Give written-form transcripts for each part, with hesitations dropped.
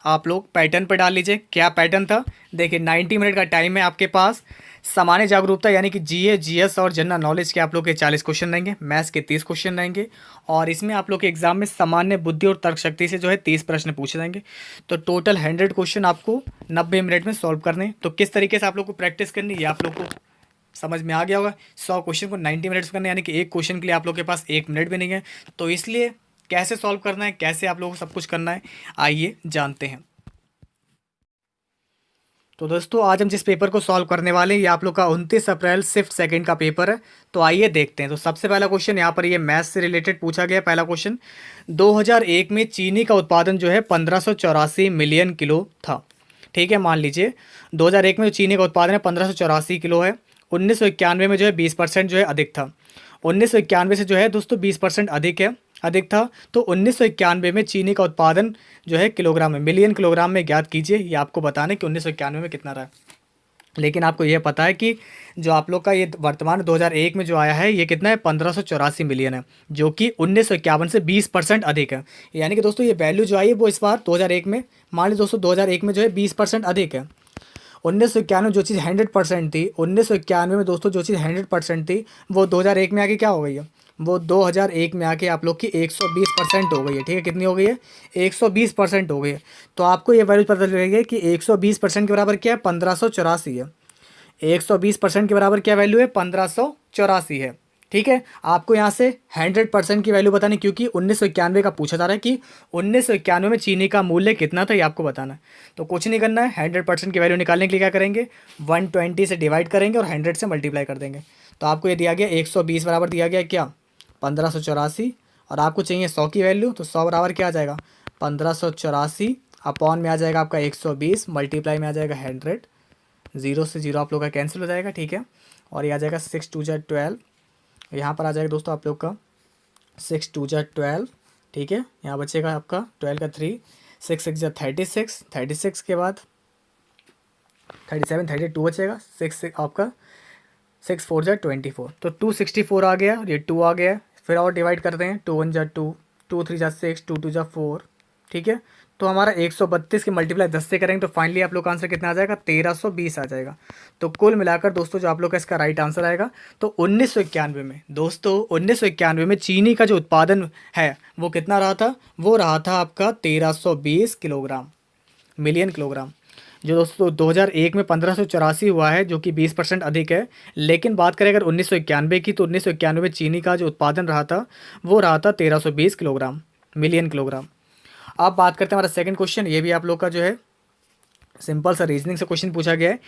आप लोग पैटर्न पर डाल लीजिए। क्या पैटर्न था, देखिए 90 मिनट का टाइम है आपके पास। सामान्य जागरूकता यानी कि जीए, जीएस और जनरल नॉलेज के आप लोग के 40 क्वेश्चन रहेंगे, मैथ्स के 30 क्वेश्चन रहेंगे, और इसमें आप लोग के एग्जाम में सामान्य बुद्धि और तर्क शक्ति से जो है 30 प्रश्न पूछे जाएंगे। तो टोटल 100 क्वेश्चन आपको 90 मिनट में सॉल्व करने हैं। तो किस तरीके से आप लोग को प्रैक्टिस करनी है ये आप लोग को समझ में आ गया होगा। 100 क्वेश्चन को 90 मिनट्स करना है, यानी कि एक क्वेश्चन के लिए आप लोग के पास 1 मिनट भी नहीं है। तो इसलिए कैसे सॉल्व करना है, कैसे आप लोगों को सब कुछ करना है, आइए जानते हैं। तो दोस्तों आज हम जिस पेपर को सॉल्व करने वाले हैं ये आप लोग का 29 अप्रैल शिफ्ट सेकंड का पेपर है। तो आइए देखते हैं। तो सबसे पहला क्वेश्चन यहाँ पर ये मैथ्स से रिलेटेड पूछा गया। पहला क्वेश्चन, 2001 में चीनी का उत्पादन जो है 1584 मिलियन किलो था। ठीक है, मान लीजिए 2001 में जो चीनी का उत्पादन है 1584 किलो है। 1991 में जो है 20% जो है अधिक था। 1991 से जो है दोस्तों 20% अधिक था। तो 1991 में चीनी का उत्पादन जो है किलोग्राम में, मिलियन किलोग्राम में ज्ञात कीजिए। ये आपको बताना है कि 1991 में कितना रहा। लेकिन आपको यह पता है कि जो आप लोग का ये वर्तमान 2001 में जो आया है ये कितना है, 1584 मिलियन है, जो कि 1951 से 20% अधिक है। यानी कि दोस्तों ये वैल्यू जो आई है वो इस बार 2001 में, मान लीजिए दोस्तों 2001 में जो है 20% अधिक है। 1991 जो चीज़ 100% थी, 1991 में दोस्तों जो चीज़ 100% थी वो 2001 में आके क्या हो गई है, वो 2001 में आके आप लोग की 120% हो गई है। ठीक है, कितनी हो गई है, 120% हो गई है। तो आपको ये वैल्यू पता लगेगी कि 120% के बराबर क्या है, 1584 है। 120% के बराबर क्या वैल्यू है, 1584 है। ठीक है, आपको यहाँ से 100% की वैल्यू बतानी, क्योंकि 1991 का पूछा जा रहा है कि 1991 में चीनी का मूल्य कितना था, ये आपको बताना है। तो कुछ नहीं करना है, 100% की वैल्यू निकालने के लिए क्या करेंगे, 120 से डिवाइड करेंगे और 100 से मल्टीप्लाई कर देंगे। तो आपको ये दिया गया 120 बराबर दिया गया क्या, 1584, और आपको चाहिए 100 की वैल्यू। तो 100 बराबर क्या आ जाएगा, 1584 अपॉन में आ जाएगा आपका 120, मल्टीप्लाई में आ जाएगा 100, जीरो से जीरो आप लोग का कैंसिल हो जाएगा। ठीक है, और ये आ जाएगा 6 2 जा 12, यहाँ पर आ जाएगा दोस्तों आप लोग का 6 2 जा 12। ठीक है, यहाँ बचेगा आपका 12 का 3, 6 6 जा 36, 36 के बाद 37 32 बचेगा, 6 आपका 6 4 जा 24, तो 264 आ गया और ये 2 आ गया। फिर और डिवाइड करते हैं, 2 1 जा 2, 2 3 जा 6, 2 2 जा 4। ठीक है, तो हमारा 132 की मल्टीप्लाई 10 से करेंगे तो फाइनली आप लोग का आंसर कितना आ जाएगा, 1320 आ जाएगा। तो कुल मिलाकर दोस्तों जो आप लोग का इसका राइट आंसर आएगा, तो 1991 में दोस्तों 1991 में चीनी का जो उत्पादन है वो कितना रहा था, वो रहा था आपका 1320 किलोग्राम, मिलियन किलोग्राम। जो दोस्तों 2001 में 1584 हुआ है, जो कि 20% अधिक है। लेकिन बात करें अगर 1991 की, तो 1991 में चीनी का जो उत्पादन रहा था वो रहा था 1320 किलोग्राम, मिलियन किलोग्राम। अब बात करते हैं हमारा सेकंड क्वेश्चन। ये भी आप लोग का जो है सिंपल सा रीजनिंग से क्वेश्चन पूछा गया है।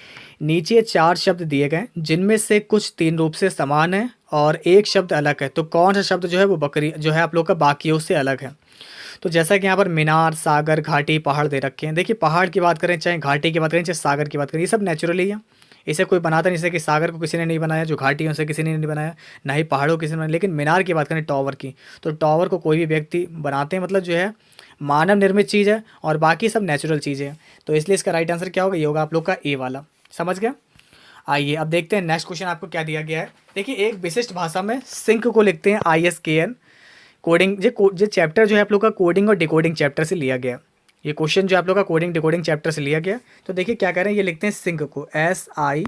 नीचे 4 शब्द दिए गए जिनमें से कुछ 3 रूप से समान है और एक शब्द अलग है, तो कौन सा शब्द जो है वो बकरी जो है आप लोग का बाकियों से अलग है। तो जैसा कि यहाँ पर मीनार, सागर, घाटी, पहाड़ दे रखे हैं। देखिए पहाड़ की बात करें, चाहे घाटी की बात करें, चाहे सागर की बात करें, ये सब नेचुरली है। इसे कोई बनाता नहीं, जैसे कि सागर को किसी ने नहीं बनाया, जो घाटी है उसे किसी ने नहीं बनाया, ना ही पहाड़ों को किसी ने बनाया। लेकिन मीनार की बात करें, टावर की, तो टावर को कोई भी व्यक्ति बनाते हैं, मतलब जो है मानव निर्मित चीज़ है, और बाकी सब नेचुरल चीज़ें हैं। तो इसलिए इसका राइट आंसर क्या होगा, ये होगा आप लोग का ए वाला। समझ गया। आइए अब देखते हैं नेक्स्ट क्वेश्चन आपको क्या दिया गया है। देखिए एक विशिष्ट भाषा में सिंक को लिखते हैं ISKN। कोडिंग जो चैप्टर जो है आप लोग का कोडिंग और डिकोडिंग चैप्टर से लिया गया। ये क्वेश्चन जो आप लोग का कोडिंग डिकोडिंग चैप्टर से लिया गया। तो देखिए क्या कह रहे हैं, ये लिखते हैं सिंक को, SINK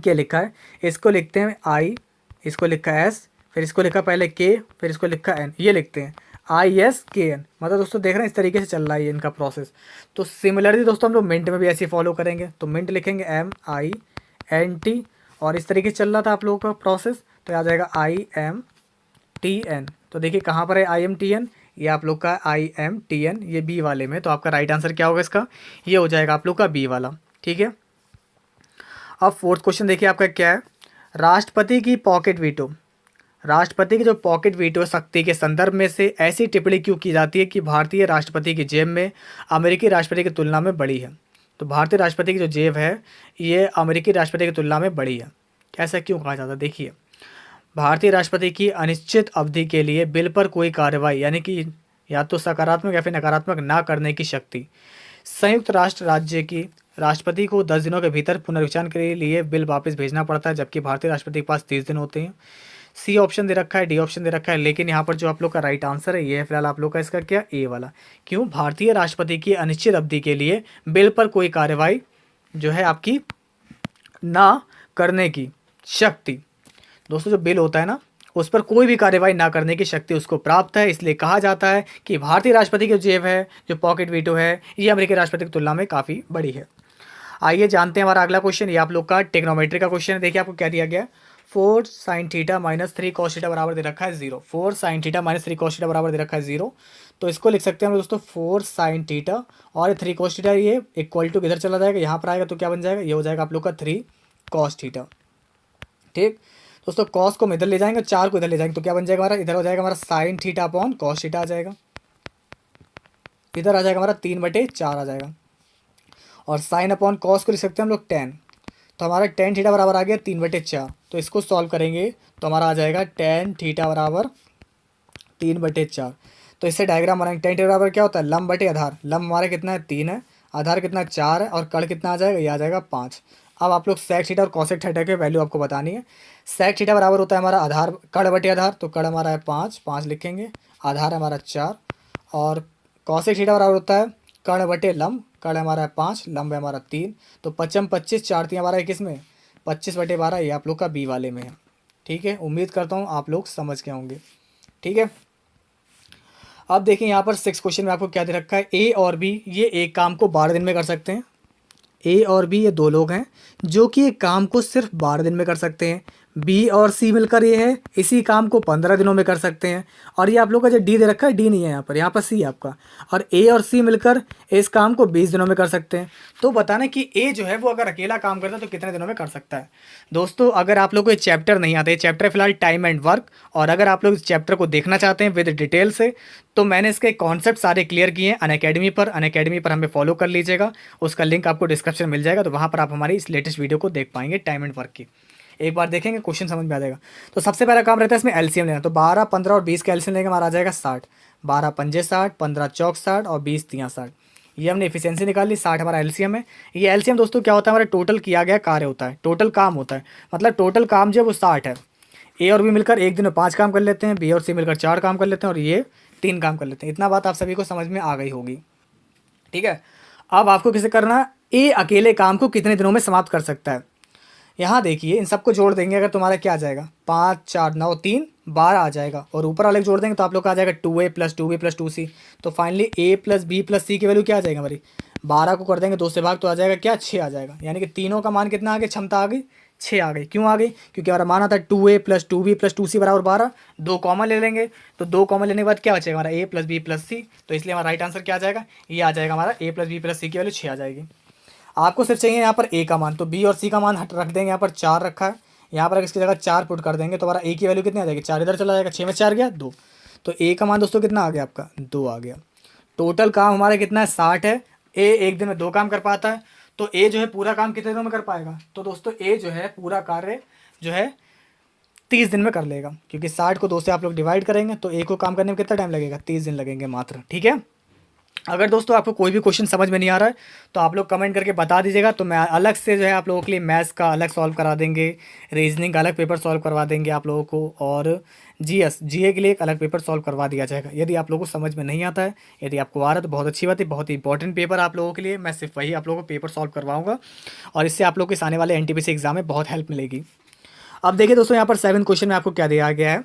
लिखा है, इसको लिखते हैं I, इसको लिखा है S, फिर इसको लिखा पहले K, फिर इसको लिखा N, ये लिखते हैं ISKN। मतलब दोस्तों देख रहे हैं इस तरीके से चल रहा है ये इनका प्रोसेस। तो सिमिलरली दोस्तों हम लोग मिंट में भी ऐसे फॉलो करेंगे। तो मिंट लिखेंगे MINT, और इस तरीके से चल रहा था आप लोगों का प्रोसेस। तो आ जाएगा IMTN। तो देखिए कहाँ पर है IMTN, ये आप लोग का IMTN, ये बी वाले में। तो आपका राइट आंसर क्या होगा इसका, ये हो जाएगा आप लोग का बी वाला। ठीक है, अब फोर्थ क्वेश्चन देखिए आपका क्या है। राष्ट्रपति की पॉकेट वीटो, राष्ट्रपति की जो पॉकेट वीटो शक्ति के संदर्भ में से ऐसी टिप्पणी क्यों की जाती है कि भारतीय राष्ट्रपति की जेब में अमेरिकी राष्ट्रपति की तुलना में बड़ी है। तो भारतीय राष्ट्रपति की जो जेब है ये अमेरिकी राष्ट्रपति की तुलना में बड़ी है। ऐसा क्यों कहा जाता है, देखिए भारतीय राष्ट्रपति की अनिश्चित अवधि के लिए बिल पर कोई कार्रवाई, यानी कि या तो सकारात्मक या फिर नकारात्मक ना करने की शक्ति, संयुक्त राष्ट्र राज्य की राष्ट्रपति को 10 दिनों के भीतर पुनर्विचार के लिए बिल वापस भेजना पड़ता है, जबकि भारतीय राष्ट्रपति के पास 30 दिन होते हैं। सी ऑप्शन दे रखा है, डी ऑप्शन दे रखा है, लेकिन यहाँ पर जो आप लोग का राइट आंसर है ये है फिलहाल आप लोग का इसका क्या, ए वाला। क्यों? भारतीय राष्ट्रपति की अनिश्चित अवधि के लिए बिल पर कोई कार्रवाई जो है आपकी ना करने की शक्ति, दोस्तों जो बिल होता है ना उस पर कोई भी कार्रवाई ना करने की शक्ति उसको प्राप्त है, इसलिए कहा जाता है कि भारतीय राष्ट्रपति की जो जेब है, जो पॉकेट वीटो है, ये अमेरिकी राष्ट्रपति की तुलना में काफ़ी बड़ी है। आइए जानते हैं हमारा अगला क्वेश्चन। ये आप लोग का टेक्नोमेट्री का क्वेश्चन है। देखिए आपको क्या दिया गया है, 4 sin theta minus 3 cos theta बराबर दे रखा है 0। 4 sin theta minus 3 cos theta बराबर दे रखा है 0। तो इसको लिख सकते हैं हम दोस्तों 4 sin थीटा और 3 cos थीटा, ये इक्वल टू किधर चला जाएगा, यहाँ पर आएगा तो क्या बन जाएगा, ये हो जाएगा आप लोग का 3 cos थीटा। ठीक दोस्तों, कॉस को हम इधर ले जाएंगे, 4 को इधर ले जाएंगे तो क्या बन जाएगा हमारा, इधर हो जाएगा हमारा sine theta upon cos theta आ जाएगा, इधर आ जाएगा हमारा 3/4 आ जाएगा, और साइन अपॉन कॉस को लिख सकते हैं हम लोग 10। तो हमारा टेन थीटा बराबर आ गया 3/4। तो इसको सॉल्व करेंगे तो हमारा आ जाएगा टेन थीटा बराबर 3/4। तो इससे डायग्राम बनाएंगे। टेन थीटा बराबर क्या होता है, लंब बटे आधार। लंब हमारा कितना है 3 है, आधार कितना 4 है, और कड़ कितना आ जाएगा, ये आ जाएगा 5। अब आप लोग सेक थीटा और कॉसेक थीटा के वैल्यू आपको बतानी है। सेक थीटा बराबर होता है हमारा आधार कड़ बटे आधार, तो कड़ हमारा है 5 लिखेंगे, आधार है हमारा 4, और कॉसेक थीटा बराबर होता है कड़ बटे लंब, कड़ हमारा है 5, लंब है हमारा 3। तो 5 25, 4 3 हमारा है किस में, 25/12, ये आप लोग का बी वाले में है। ठीक है, उम्मीद करता हूँ आप लोग समझ के होंगे। ठीक है, अब देखिए यहाँ पर 6 क्वेश्चन में आपको क्या दे रखा है, ए और बी ये एक काम को 12 दिन में कर सकते हैं। ए और बी ये दो लोग हैं जो कि एक काम को सिर्फ 12 दिन में कर सकते हैं। बी और सी मिलकर ये है इसी काम को 15 दिनों में कर सकते हैं। और ये आप लोग का जो डी दे रखा है, डी नहीं है यहाँ पर सी है आपका। और ए और सी मिलकर इस काम को 20 दिनों में कर सकते हैं। तो बताना कि ए जो है वो अगर अकेला काम करता है तो कितने दिनों में कर सकता है। दोस्तों अगर आप लोग को ये चैप्टर नहीं आता है, चैप्टर फिलहाल टाइम एंड वर्क, और अगर आप लोग इस चैप्टर को देखना चाहते हैं विद डिटेल से तो मैंने इसके कॉन्सेप्ट सारे क्लियर किए हैं अनअकैडमी पर हमें फॉलो कर लीजिएगा। उसका लिंक आपको डिस्क्रिप्शन मिल जाएगा, तो वहाँ पर आप हमारी इस लेटेस्ट वीडियो को देख पाएंगे टाइम एंड वर्क की। एक बार देखेंगे क्वेश्चन समझ में आ जाएगा। तो सबसे पहला काम रहता है इसमें एलसीएम लेना। तो 12, 15 और 20 का एलसीएम लेंगे, हमारा आ जाएगा 60। 12 पंजे 60, 15 चौक 60 और 20 तियाँ 60। ये हमने एफिशिएंसी निकाल ली, 60 हमारा एलसीएम है। ये एलसीएम दोस्तों क्या होता है, हमारा टोटल किया गया कार्य होता है, टोटल काम होता है। मतलब टोटल काम जो है वो 60 है। ए और बी मिलकर एक दिन में 5 काम कर लेते हैं, बी और सी मिलकर 4 काम कर लेते हैं, और ये 3 काम कर लेते हैं। इतना बात आप सभी को समझ में आ गई होगी। ठीक है, अब आपको किसे करना, ए अकेले काम को कितने दिनों में समाप्त कर सकता है। यहाँ देखिए इन सबको जोड़ देंगे अगर तुम्हारा क्या आ जाएगा, 5 4 9 3 12 आ जाएगा, और ऊपर वाले जोड़ देंगे तो आप लोग का आ जाएगा 2a + 2b + 2c। तो फाइनली a + b + c की वैल्यू क्या आ जाएगी हमारी, 12 को कर देंगे 2 से भाग तो आ जाएगा क्या, 6 आ जाएगा। यानी कि तीनों का मान कितना आ गया, क्षमता आ गई 6 आ गई। क्यों आ गई, क्योंकि हमारा मान आता है 2a + 2b + 2c बराबर 12। 2 कॉमन ले लेंगे तो 2 कॉमन लेने के बाद क्या बचेगा हमारा, a + b + c। तो इसलिए हमारा राइट आंसर क्या आ जाएगा, ये आ जाएगा हमारा a + b + c की वैल्यू 6 आ जाएगी। आपको सिर्फ चाहिए यहाँ पर ए का मान, तो बी और सी का मान हट रख देंगे, यहाँ पर 4 रखा है, यहाँ पर इसकी जगह 4 पुट कर देंगे तो हमारा ए की वैल्यू कितनी आ जाएगी, 4 इधर चला जाएगा, 6 में 4 गया 2। तो ए का मान दोस्तों कितना आ गया आपका, 2 आ गया। टोटल काम हमारा कितना है, 60 है। ए एक दिन में 2 काम कर पाता है, तो ए जो है पूरा काम कितने दिनों में कर पाएगा, तो दोस्तों ए जो है पूरा कार्य जो है 30 दिन में कर लेगा, क्योंकि 60 को 2 से आप लोग डिवाइड करेंगे तो ए को काम करने में कितना टाइम लगेगा, 30 दिन लगेंगे मात्र। ठीक है, अगर दोस्तों आपको कोई भी क्वेश्चन समझ में नहीं आ रहा है तो आप लोग कमेंट करके बता दीजिएगा, तो मैं अलग से जो है आप लोगों के लिए मैथ्स का अलग सॉल्व करा देंगे, रीजनिंग का अलग पेपर सॉल्व करवा देंगे आप लोगों को, और जीए के लिए एक अलग पेपर सॉल्व करवा दिया जाएगा यदि आप लोगों को समझ में नहीं आता है। यदि आपको आ रहा है तो बहुत अच्छी बात है, बहुत ही इंपॉर्टेंट पेपर आप लोगों के लिए, मैं सिर्फ वही आप लोगों को पेपर सॉल्व करवाऊँगा, और इससे आप लोग को इस आने वाले एनटीपीसी एग्जाम में बहुत हेल्प मिलेगी। अब देखिए दोस्तों यहाँ पर 7 क्वेश्चन में आपको क्या दिया गया है।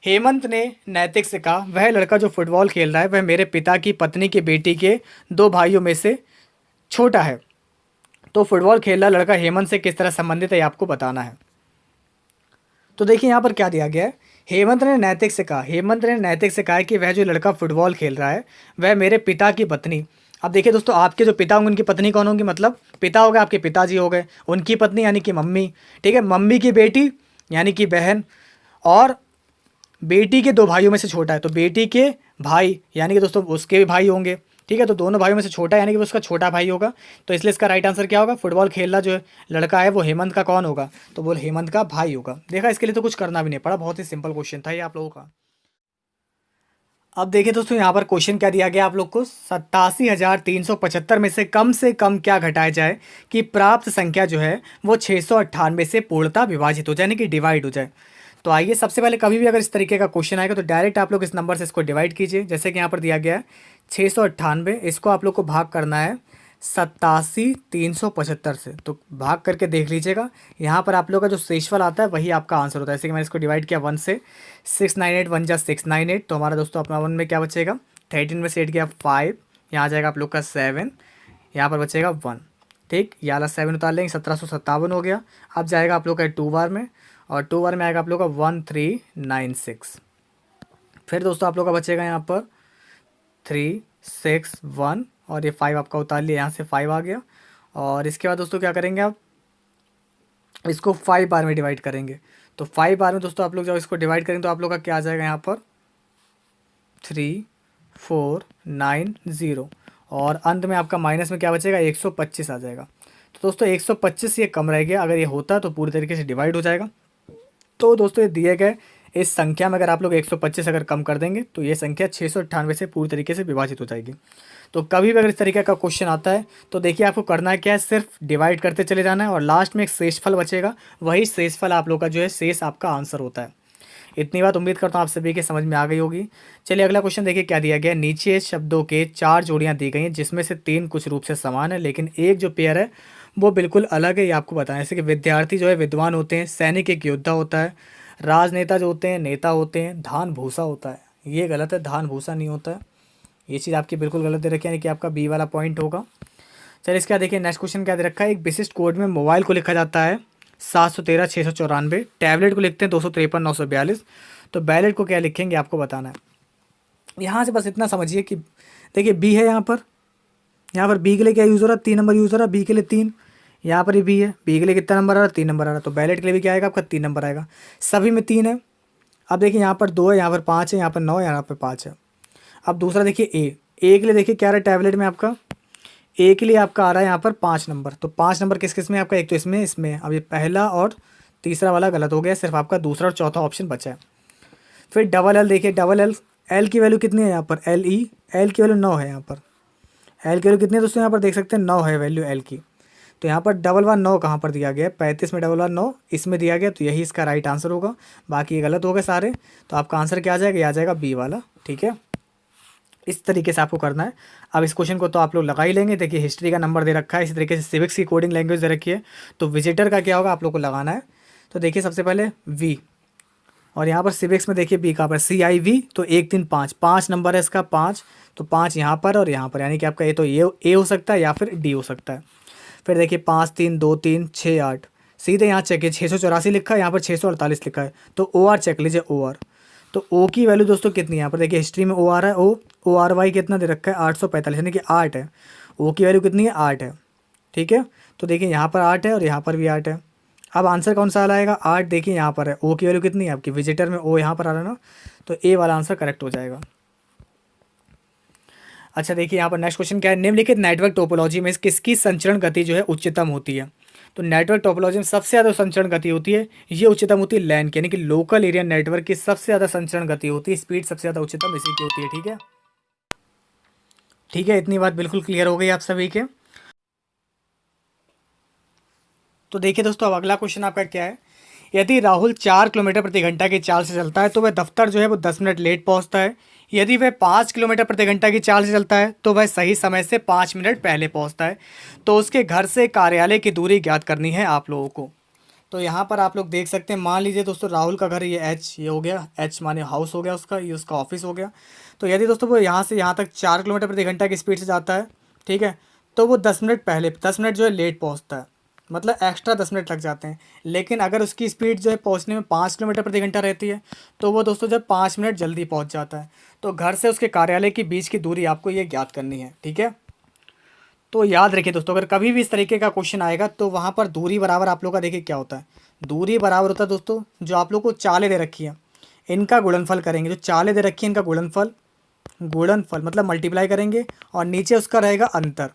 हेमंत ने नैतिक से कहा, वह लड़का जो फुटबॉल खेल रहा है वह मेरे पिता की पत्नी की बेटी के 2 भाइयों में से छोटा है। तो फुटबॉल खेल रहा लड़का हेमंत से किस तरह संबंधित है, ये आपको बताना है। तो देखिए यहाँ पर क्या दिया गया है, हेमंत ने नैतिक से कहा कि वह जो लड़का फुटबॉल खेल रहा है वह मेरे पिता की पत्नी। अब देखिए दोस्तों, आपके जो पिता होंगे उनकी पत्नी कौन होंगी, मतलब पिता हो गए आपके पिताजी हो गए, उनकी पत्नी यानी कि मम्मी। ठीक है, मम्मी की बेटी यानी कि बहन, और बेटी के 2 भाइयों में से छोटा है तो बेटी के भाई यानी कि दोस्तों उसके भी भाई होंगे। ठीक है, तो दोनों भाइयों में से छोटा है यानी कि वो उसका छोटा भाई होगा। तो इसलिए इसका राइट आंसर क्या होगा, फुटबॉल खेलना जो लड़का है वो हेमंत का कौन होगा, तो वो हेमंत का भाई होगा। देखा, इसके लिए तो कुछ करना भी नहीं पड़ा, बहुत ही सिंपल क्वेश्चन था ये आप लोगों का। अब देखिए दोस्तों यहाँ पर क्वेश्चन क्या दिया गया आप लोग को, 87,375 में से कम क्या घटाया जाए कि प्राप्त संख्या जो है वो 698 से पूर्णतः विभाजित हो जाए, यानी कि डिवाइड हो जाए। तो आइए सबसे पहले कभी भी अगर इस तरीके का क्वेश्चन आएगा तो डायरेक्ट आप लोग इस नंबर से इसको डिवाइड कीजिए। जैसे कि यहाँ पर दिया गया है 698, इसको आप लोग को भाग करना है 87,375 से। तो भाग करके देख लीजिएगा, यहाँ पर आप लोग का जो शेषफल आता है वही आपका आंसर होता है। जैसे कि मैंने इसको डिवाइड किया 1 से, 698 1 जा 698, तो हमारा दोस्तों अपना 1 में क्या बचेगा, 13 में से 8 गया 5, यहाँ आ जाएगा आप लोग का 7, यहाँ पर बचेगा 1। ठीक, ये वाला 7 उतार लेंगे, 1757 हो गया। अब जाएगा आप लोग का 2 बार में, और 2 बार में आएगा आप लोग का 1396। फिर दोस्तों आप लोग का बचेगा यहाँ पर 3 6 1, और ये 5 आपका उतार लिया, यहाँ से 5 आ गया। और इसके बाद दोस्तों क्या करेंगे, आप इसको 5 बार में डिवाइड करेंगे। तो 5 बार में दोस्तों आप लोग जब इसको डिवाइड करेंगे तो आप लोग का क्या आ जाएगा यहाँ पर 3490, और अंत में आपका माइनस में क्या बचेगा 125 आ जाएगा। तो दोस्तों 125 ये कम रह गया, अगर ये होता तो पूरी तरीके से डिवाइड हो जाएगा। तो दोस्तों ये दिए गए इस संख्या में अगर आप लोग 125 अगर कम कर देंगे तो ये संख्या 698 से पूरी तरीके से विभाजित हो जाएगी। तो कभी भी अगर इस तरीके का क्वेश्चन आता है तो देखिए आपको करना है क्या है, सिर्फ डिवाइड करते चले जाना है, और लास्ट में एक शेषफल बचेगा, वही शेषफल आप लोग का जो है शेष आपका आंसर होता है। इतनी बात उम्मीद करता हूँ आप सभी के समझ में आ गई होगी। चलिए अगला क्वेश्चन देखिए क्या दिया गया है। नीचे शब्दों के 4 जोड़ियाँ दी गई हैं, जिसमें से 3 कुछ रूप से समान है, लेकिन एक जो पेयर है वो बिल्कुल अलग है। ये आपको बताएं, जैसे कि विद्यार्थी जो है विद्वान होते हैं, सैनिक एक योद्धा होता है, राजनेता जो होते हैं नेता होते हैं, धान भूसा होता है। ये गलत है, धान भूसा नहीं होता है, ये चीज़ आपकी बिल्कुल गलत दे रखी है, यानी कि आपका बी वाला पॉइंट होगा। चलिए इसका देखिए नेक्स्ट क्वेश्चन क्या दे रखा है। एक विशिष्ट कोड में मोबाइल को लिखा जाता है 713 694, टैबलेट को लिखते हैं 253 942, तो बैलेट को क्या लिखेंगे आपको बताना है। यहाँ से बस इतना समझिए कि देखिए बी है यहाँ पर बी के लिए क्या यूज़ हो रहा है, 3 नंबर यूज़ हो रहा है, बी के लिए 3, यहाँ पर ही बी है, बी के लिए कितना नंबर आ रहा है 3 नंबर आ रहा है, तो बैलेट के लिए भी क्या आएगा आपका 3 नंबर आएगा, सभी में 3 है। अब देखिए यहाँ पर 2 है, यहाँ पर 5 है, यहाँ पर 9 है, यहाँ पर 5 है। अब दूसरा देखिए ए के लिए देखिए क्या रहा है टैबलेट में आपका, ए के लिए आपका आ रहा है यहाँ पर 5 नंबर, तो 5 नंबर किस किस में आपका, एक तो इसमें है। अब ये पहला और तीसरा वाला गलत हो गया, सिर्फ आपका दूसरा और चौथा ऑप्शन बचा है। फिर डबल एल देखिए, डबल एल की वैल्यू कितनी है यहाँ पर, एल की वैल्यू 9 है, यहाँ पर एल की वैल्यू कितनी है दोस्तों, यहाँ पर देख सकते हैं 9 है वैल्यू एल की। तो यहाँ पर डबल वन 9 कहाँ पर दिया गया है, 35 में डबल वन 9 इसमें दिया गया, तो यही इसका राइट आंसर होगा। बाकी ये गलत हो गए सारे, तो आपका आंसर क्या आ जाएगा, ये आ जाएगा बी वाला। ठीक है, इस तरीके से आपको करना है। अब इस क्वेश्चन को तो आप लोग लगा ही लेंगे। देखिए हिस्ट्री का नंबर दे रखा है, इसी तरीके से सिविक्स की कोडिंग लैंग्वेज दे रखी है, तो विजिटर का क्या होगा आप लोग को लगाना है। तो देखिए सबसे पहले वी, और यहाँ पर सिविक्स में देखिए बी कहाँ पर, CIV, तो 1 3 5 5 नंबर है इसका 5, तो 5 यहाँ पर और यहाँ पर, यानी कि आपका ये तो ए हो सकता है या फिर डी हो सकता है। फिर देखिए 5 3 2 3 6 8, सीधे यहाँ चेक है 684 लिखा है, यहाँ पर 648 लिखा है, तो OR चेक लीजिए OR। तो O की वैल्यू दोस्तों कितनी है, यहाँ पर देखिए हिस्ट्री में OR है, ORY कितना दे रखा है 845, यानी कि 8 है। O की वैल्यू कितनी है 8 है। ठीक है, तो देखिए यहाँ पर 8 है और यहाँ पर भी 8 है। अब आंसर कौन सा आएगा 8, देखिए यहाँ पर है, O की वैल्यू कितनी है आपकी, विजिटर में O यहाँ पर आ रहा है ना, तो ए वाला आंसर करेक्ट हो जाएगा। अच्छा देखिए यहाँ पर नेक्स्ट क्वेश्चन क्या है, निम्नलिखित नेटवर्क टोपोलॉजी में किसकी संचरण गति जो है उच्चतम होती है। तो नेटवर्क टोपोलॉजी में सबसे ज़्यादा संचरण गति होती है, ये उच्चतम होती है लैन की, यानी कि लोकल एरिया नेटवर्क की सबसे ज़्यादा संचरण गति होती है, स्पीड सबसे ज़्यादा उच्चतम इसी की होती है। ठीक है, ठीक है, इतनी बात बिल्कुल क्लियर हो गई आप सभी के। तो देखिए दोस्तों अब अगला क्वेश्चन आपका क्या है, यदि राहुल 4 किलोमीटर प्रति घंटा की चाल से चलता है तो वह दफ्तर जो है वो 10 मिनट लेट पहुंचता है। यदि वह 5 किलोमीटर प्रति घंटा की चाल से चलता है तो वह सही समय से 5 मिनट पहले पहुंचता है। तो उसके घर से कार्यालय की दूरी ज्ञात करनी है आप लोगों को। तो यहाँ पर आप लोग देख सकते हैं, मान लीजिए दोस्तों राहुल का घर ये एच, ये हो गया एच माने हाउस हो गया उसका, ये उसका ऑफिस हो गया। तो यदि दोस्तों वो यहाँ से यहाँ तक 4 किलोमीटर प्रति घंटा की स्पीड से जाता है, ठीक है, तो वो 10 मिनट पहले, 10 मिनट जो है लेट पहुँचता है, मतलब एक्स्ट्रा 10 मिनट लग जाते हैं। लेकिन अगर उसकी स्पीड जो है पहुंचने में 5 किलोमीटर प्रति घंटा रहती है तो वो दोस्तों जब 5 मिनट जल्दी पहुंच जाता है। तो घर से उसके कार्यालय के बीच की दूरी आपको ये ज्ञात करनी है। ठीक है, तो याद रखिए दोस्तों, अगर कभी भी इस तरीके का क्वेश्चन आएगा तो वहाँ पर दूरी बराबर आप लोग का देखिए क्या होता है, दूरी बराबर होता है दोस्तों जो आप लोग को चालें दे रखी है इनका गुणनफल करेंगे, जो चालें दे रखी है इनका गुणनफल मतलब मल्टीप्लाई करेंगे, और नीचे उसका रहेगा अंतर,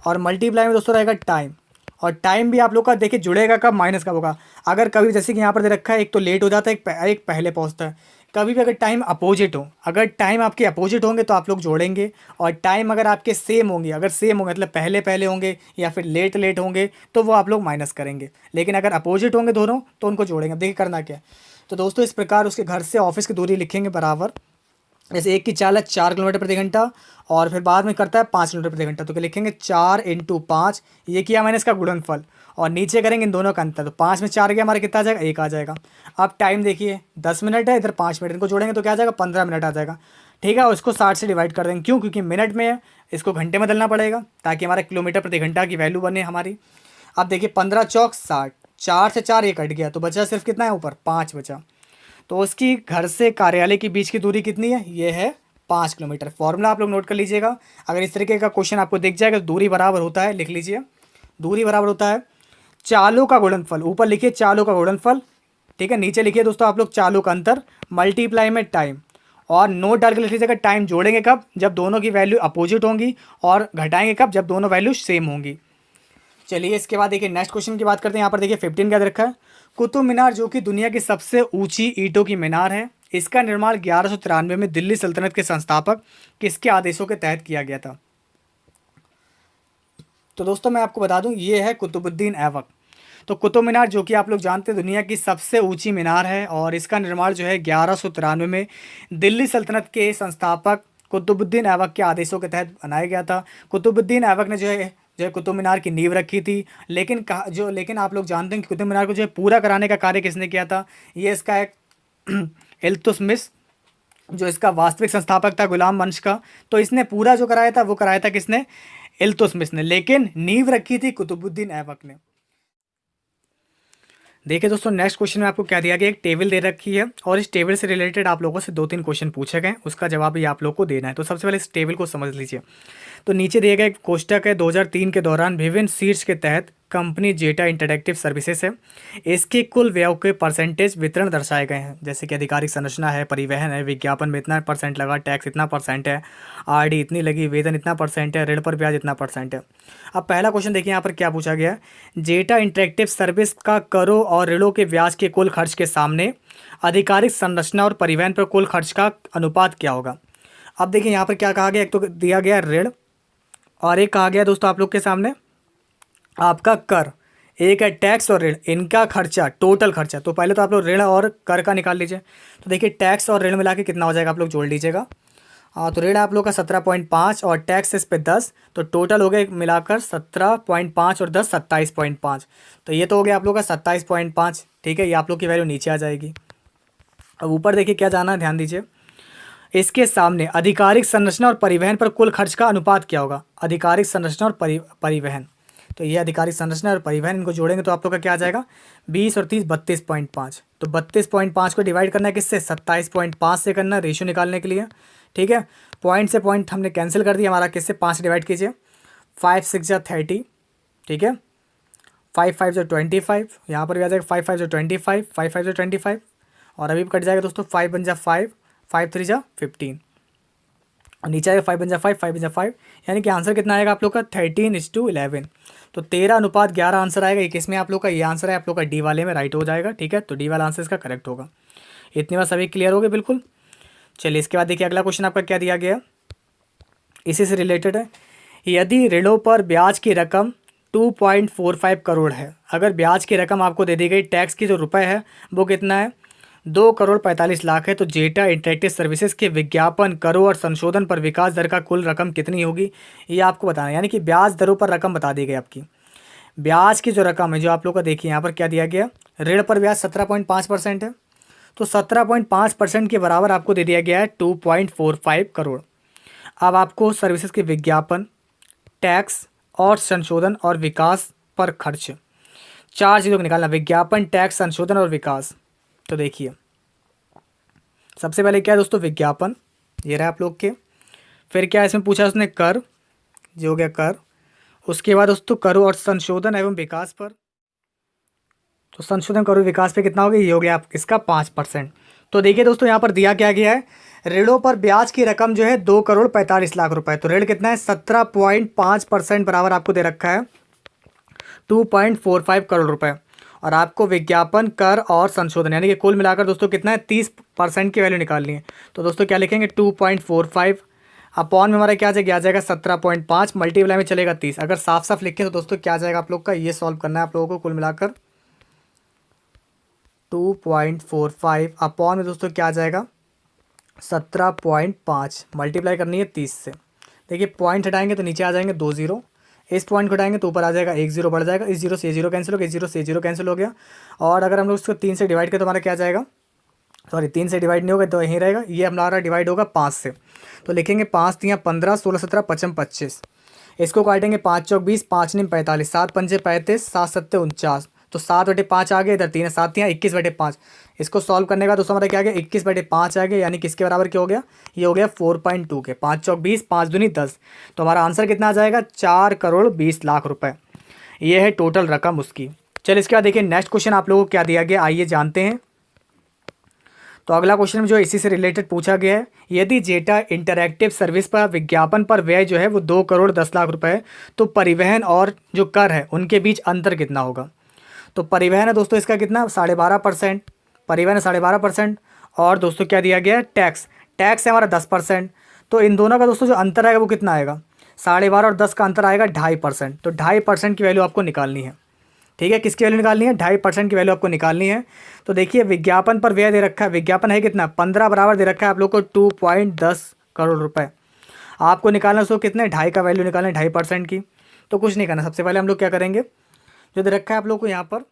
और मल्टीप्लाई में दोस्तों रहेगा टाइम, और टाइम भी आप लोग का देखिए जुड़ेगा कब, माइनस कब होगा। अगर कभी जैसे कि यहाँ पर दे रखा है एक तो लेट हो जाता है, एक पहले पहुँचता है। कभी भी अगर टाइम अपोजिट हो, अगर टाइम आपके अपोजिट होंगे तो आप लोग जोड़ेंगे, और टाइम अगर आपके सेम होंगे, अगर सेम होंगे मतलब पहले पहले होंगे या फिर लेट लेट होंगे तो वो आप लोग माइनस करेंगे। लेकिन अगर अपोजिट होंगे दोनों तो उनको जोड़ेंगे। देखिए करना क्या है, तो दोस्तों इस प्रकार उसके घर से ऑफिस की दूरी लिखेंगे बराबर, जैसे एक की चाल है 4 किलोमीटर प्रति घंटा और फिर बाद में करता है 5 किलोमीटर प्रति घंटा, तो क्या लिखेंगे 4 × 5, ये किया मैंने इसका गुणनफल और नीचे करेंगे इन दोनों का अंतर, तो 5 में 4 गया हमारा कितना आ जाएगा 1 आ जाएगा। अब टाइम देखिए 10 मिनट है, इधर 5 मिनट, इनको जोड़ेंगे तो क्या आ जाएगा 15 मिनट आ जाएगा। ठीक है, उसको 60 से डिवाइड कर देंगे, क्यों, क्योंकि मिनट में है, इसको घंटे में बदलना पड़ेगा ताकि हमारा किलोमीटर प्रति घंटा की वैल्यू बने हमारी। अब देखिए 15 चौक 60, 4 से 4 ये कट गया तो बचा सिर्फ कितना है ऊपर 5 बचा। तो उसकी घर से कार्यालय के बीच की दूरी कितनी है, ये है 5 किलोमीटर। फॉर्मूला आप लोग नोट कर लीजिएगा, अगर इस तरीके का क्वेश्चन आपको दिख जाएगा तो दूरी बराबर होता है, लिख लीजिए, दूरी बराबर होता है चालों का गुणनफल, ऊपर लिखिए चालों का गुणनफल, ठीक है, नीचे लिखिए दोस्तों आप लोग चालों का अंतर मल्टीप्लाई में टाइम, और नोट डाल के लिख लीजिएगा टाइम जोड़ेंगे कब, जब दोनों की वैल्यू अपोजिट होंगी, और घटाएंगे कब, जब दोनों वैल्यू सेम होंगी। चलिए इसके बाद देखिए नेक्स्ट क्वेश्चन की बात करते हैं। यहाँ पर देखिए 15 क्या दे रखा है, कुतुब मीनार जो कि दुनिया की सबसे ऊंची ईंटों की मीनार है, इसका निर्माण 1193 में दिल्ली सल्तनत के संस्थापक किसके आदेशों के तहत किया गया था। तो दोस्तों मैं आपको बता दूं ये है कुतुबुद्दीन ऐबक। तो कुतुब मीनार जो कि आप लोग जानते हैं दुनिया की सबसे ऊंची मीनार है और इसका निर्माण जो है 1193 में दिल्ली सल्तनत के संस्थापक कुतुबुद्दीन ऐबक के आदेशों के तहत बनाया गया था। कुतुबुद्दीन ऐबक ने जो है कुतुब मीनार की नींव रखी थी, लेकिन आप लोग जानते हैं कि कुतुब मीनार को जो है पूरा कराने का कार्य किसने किया था, ये इसका एक इल्तुतमिश जो इसका वास्तविक संस्थापक था गुलाम वंश का, तो इसने पूरा जो कराया था वो कराया था किसने, इल्तुतमिश ने, लेकिन नींव रखी थी कुतुबुद्दीन ऐबक ने। देखिए दोस्तों नेक्स्ट क्वेश्चन में आपको क्या दिया गया, एक टेबल दे रखी है और इस टेबल से रिलेटेड आप लोगों से 2-3 क्वेश्चन पूछे गए, उसका जवाब भी आप लोग को देना है। तो सबसे पहले इस टेबल को समझ लीजिए। तो नीचे दिए गए कोष्टक है 2003 के दौरान विभिन्न शीर्ष के तहत कंपनी जेटा इंटरैक्टिव सर्विसेज है, इसके कुल व्यय के परसेंटेज वितरण दर्शाए गए हैं, जैसे कि आधिकारिक संरचना है, परिवहन है, विज्ञापन में इतना % लगा, टैक्स इतना % है, आरडी इतनी लगी, वेतन इतना % है, ऋण पर ब्याज इतना % है। अब पहला क्वेश्चन देखिए यहाँ पर क्या पूछा गया है, जेटा इंटरैक्टिव सर्विस का करों और ऋणों के ब्याज के कुल खर्च के सामने आधिकारिक संरचना और परिवहन पर कुल खर्च का अनुपात क्या होगा। अब देखिए यहाँ पर क्या कहा गया, एक तो दिया गया ऋण और एक कहा गया दोस्तों आप लोग के सामने आपका कर, एक है टैक्स और ऋण, इनका खर्चा टोटल खर्चा। तो पहले तो आप लोग ऋण और कर का निकाल लीजिए। तो देखिए टैक्स और ऋण मिला के कितना हो जाएगा आप लोग जोड़ लीजिएगा। तो ऋण आप लोग का 17.5 और टैक्स इस पे 10, तो टोटल हो गया मिलाकर 17.5 और 10 27.5। तो ये तो हो गया आप लोग का 27.5। ठीक है, ये आप लोग की वैल्यू नीचे आ जाएगी। अब ऊपर देखिए क्या जाना है, ध्यान दीजिए, इसके सामने आधिकारिक संरचना और परिवहन पर कुल खर्च का अनुपात क्या होगा। आधिकारिक संरचना और परिवहन, तो ये आधिकारिक संरचना और परिवहन, इनको जोड़ेंगे तो आप लोग का क्या आ जाएगा 20 और 30 32.5। तो 32.5 को डिवाइड करना है किससे, 27.5 से करना, रेशियो निकालने के लिए। ठीक है, पॉइंट से पॉइंट हमने कैंसिल कर दिया, हमारा किससे 5 डिवाइड कीजिए, 5 6 जा 30, ठीक है, 5 5 जो 25, यहाँ पर भी आ जाएगा 5 5 जो 25, 5 5 जो 25, और अभी कट जाएगा दोस्तों 5 बन जा 5, 5 3 जा 15, और नीचे आएगा 5 बन जा 5, 5 बन जा 5, यानी कि आंसर कितना आएगा आप लोग का 13:11। तो 13:11 आंसर आएगा। ये किस में आप लोग का, ये आंसर है आप लोग का डी वाले में, राइट हो जाएगा। ठीक है, तो डी वाला आंसर इसका करेक्ट होगा। इतनी बात सभी क्लियर हो गए बिल्कुल। चलिए इसके बाद देखिए अगला क्वेश्चन आपका क्या दिया गया, इसी से रिलेटेड है। यदि ऋणों पर ब्याज की रकम 2.45 करोड़ है, अगर ब्याज की रकम आपको दे दी गई, टैक्स की जो रुपए है वो कितना है 2,45,00,000 है, तो जेटा इंटरैक्टिव सर्विसेज के विज्ञापन, करों और संशोधन पर विकास दर का कुल रकम कितनी होगी, ये आपको बताना है। यानी कि ब्याज दरों पर रकम बता दी गई आपकी। ब्याज की जो रकम है जो आप लोग का देखिए यहाँ पर क्या दिया गया, ऋण पर ब्याज 17.5% है, तो 17.5% के बराबर आपको दे दिया गया है 2.45 करोड़। अब आपको सर्विसेज के विज्ञापन, टैक्स और संशोधन और विकास पर खर्च, 4 चीज़ों को निकालना, विज्ञापन, टैक्स, संशोधन और विकास। तो देखिए सबसे पहले क्या है दोस्तों, विज्ञापन, ये रहा आप लोग के। फिर क्या है इसमें पूछा उसने, कर, जो हो गया कर। उसके बाद दोस्तों करो और संशोधन एवं विकास पर, तो संशोधन करो विकास पे कितना हो गया, ये हो गया इसका 5%। तो देखिए दोस्तों यहाँ पर दिया क्या गया है, ऋणों पर ब्याज की रकम जो है 2,45,00,000 रुपए, तो ऋण कितना है 17.5% बराबर आपको दे रखा है 2.45 करोड़ रुपए, और आपको विज्ञापन, कर और संशोधन यानी कि कुल मिलाकर दोस्तों कितना है 30% की वैल्यू निकालनी है। तो दोस्तों क्या लिखेंगे 2.45 अपॉन में हमारा क्या आ जाएगा 17.5, मल्टीप्लाई में चलेगा 30। अगर साफ साफ लिखें तो दोस्तों क्या आ जाएगा आप लोग का, ये सॉल्व करना है आप लोगों को कुल मिलाकर। 2.45 अपॉन में दोस्तों क्या आ जाएगा 17.5, मल्टीप्लाई करनी है 30 से। देखिए पॉइंट हटाएंगे तो नीचे आ जाएंगे 2 जीरो, इस पॉइंट को हटाएंगे तो ऊपर आ जाएगा 1 जीरो बढ़ जाएगा, इस जीरो से ये जीरो कैंसिल हो गया, इस जीरो से ये जीरो कैंसिल हो गया। और अगर हम लोग उसको 3 से डिवाइड करें तो हमारा क्या आ जाएगा, सॉरी 3 से डिवाइड नहीं होगा तो यहीं रहेगा, ये हमारा डिवाइड होगा 5 से। तो लिखेंगे 5 तियाँ 15, 16 17 55 25, इसको काटेंगे 5 चौक 20, 5 निम 45, 7 पंजे 35, 7 सत्ते 49, तो 7/5 आ गया, इधर 3 है 7 तियाँ 21/5। इसको सॉल्व करने का दोस्तों हमारा क्या आ गया 21/5 आ गया, यानी किसके बराबर क्या हो गया, ये हो गया 4.2 के। 5 चौक 20, 5 दूनी 10, तो हमारा आंसर कितना आ जाएगा 4,20,00,000 रुपये। ये है टोटल रकम उसकी। चलिए इसके बाद देखिए नेक्स्ट क्वेश्चन आप लोगों को क्या दिया गया, आइए जानते हैं। तो अगला क्वेश्चन में जो इसी से रिलेटेड पूछा गया है, यदि जेटा इंटरैक्टिव सर्विस पर विज्ञापन पर व्यय जो है वो 2,10,00,000 रुपये है, तो परिवहन और जो कर है उनके बीच अंतर कितना होगा। तो परिवहन है दोस्तों इसका कितना 12.5%, परिवहन है 12.5%, और दोस्तों क्या दिया गया है टैक्स, टैक्स है हमारा 10%। तो इन दोनों का दोस्तों जो अंतर आएगा वो कितना आएगा 12.5 और 10 का अंतर आएगा 2.5%। तो 2.5% की वैल्यू आपको निकालनी है। ठीक है, किसकी वैल्यू निकालनी है 2.5% की वैल्यू आपको निकालनी है। तो देखिए विज्ञापन पर व्यय दे रखा है, विज्ञापन है कितना 15 बराबर दे रखा है आप लोग को 2.10 करोड़ रुपए। आपको निकालना उसको कितने 2.5 का वैल्यू निकालना है 2.5% की। तो कुछ नहीं करना, सबसे पहले हम लोग क्या करेंगे, जो दे रखा है आप लोग को यहाँ पर,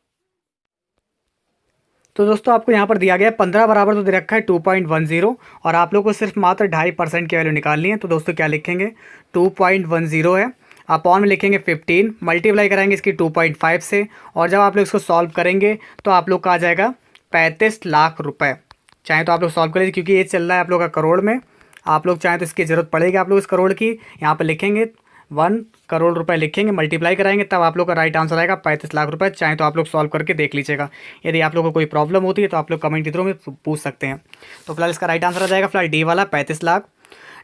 तो दोस्तों आपको यहाँ पर दिया गया है 15 बराबर तो दे रखा है 2.10, और आप लोग को सिर्फ मात्र 2.5% की वैल्यू निकालनी है। तो दोस्तों क्या लिखेंगे 2.10 है, अपॉन में लिखेंगे 15, मल्टीप्लाई कराएंगे इसकी 2.5 से, और जब आप लोग इसको सॉल्व करेंगे तो आप लोग का आ जाएगा 35 लाख रुपए। चाहे तो आप लोग सॉल्व करें, क्योंकि ये चल रहा है आप लोग का करोड़ में, आप लोग चाहें तो इसकी ज़रूरत पड़ेगी आप लोग इस करोड़ की, यहाँ पर लिखेंगे 1 करोड़ रुपए लिखेंगे, मल्टीप्लाई कराएंगे, तब आप लोग का राइट आंसर आएगा 35 लाख रुपए। चाहे तो आप लोग सॉल्व करके देख लीजिएगा, यदि आप लोग को कोई प्रॉब्लम होती है तो आप लोग कमेंट के थ्रू में पूछ सकते हैं। तो फिलहाल इसका राइट आंसर आ जाएगा फिलहाल डी वाला 35 लाख।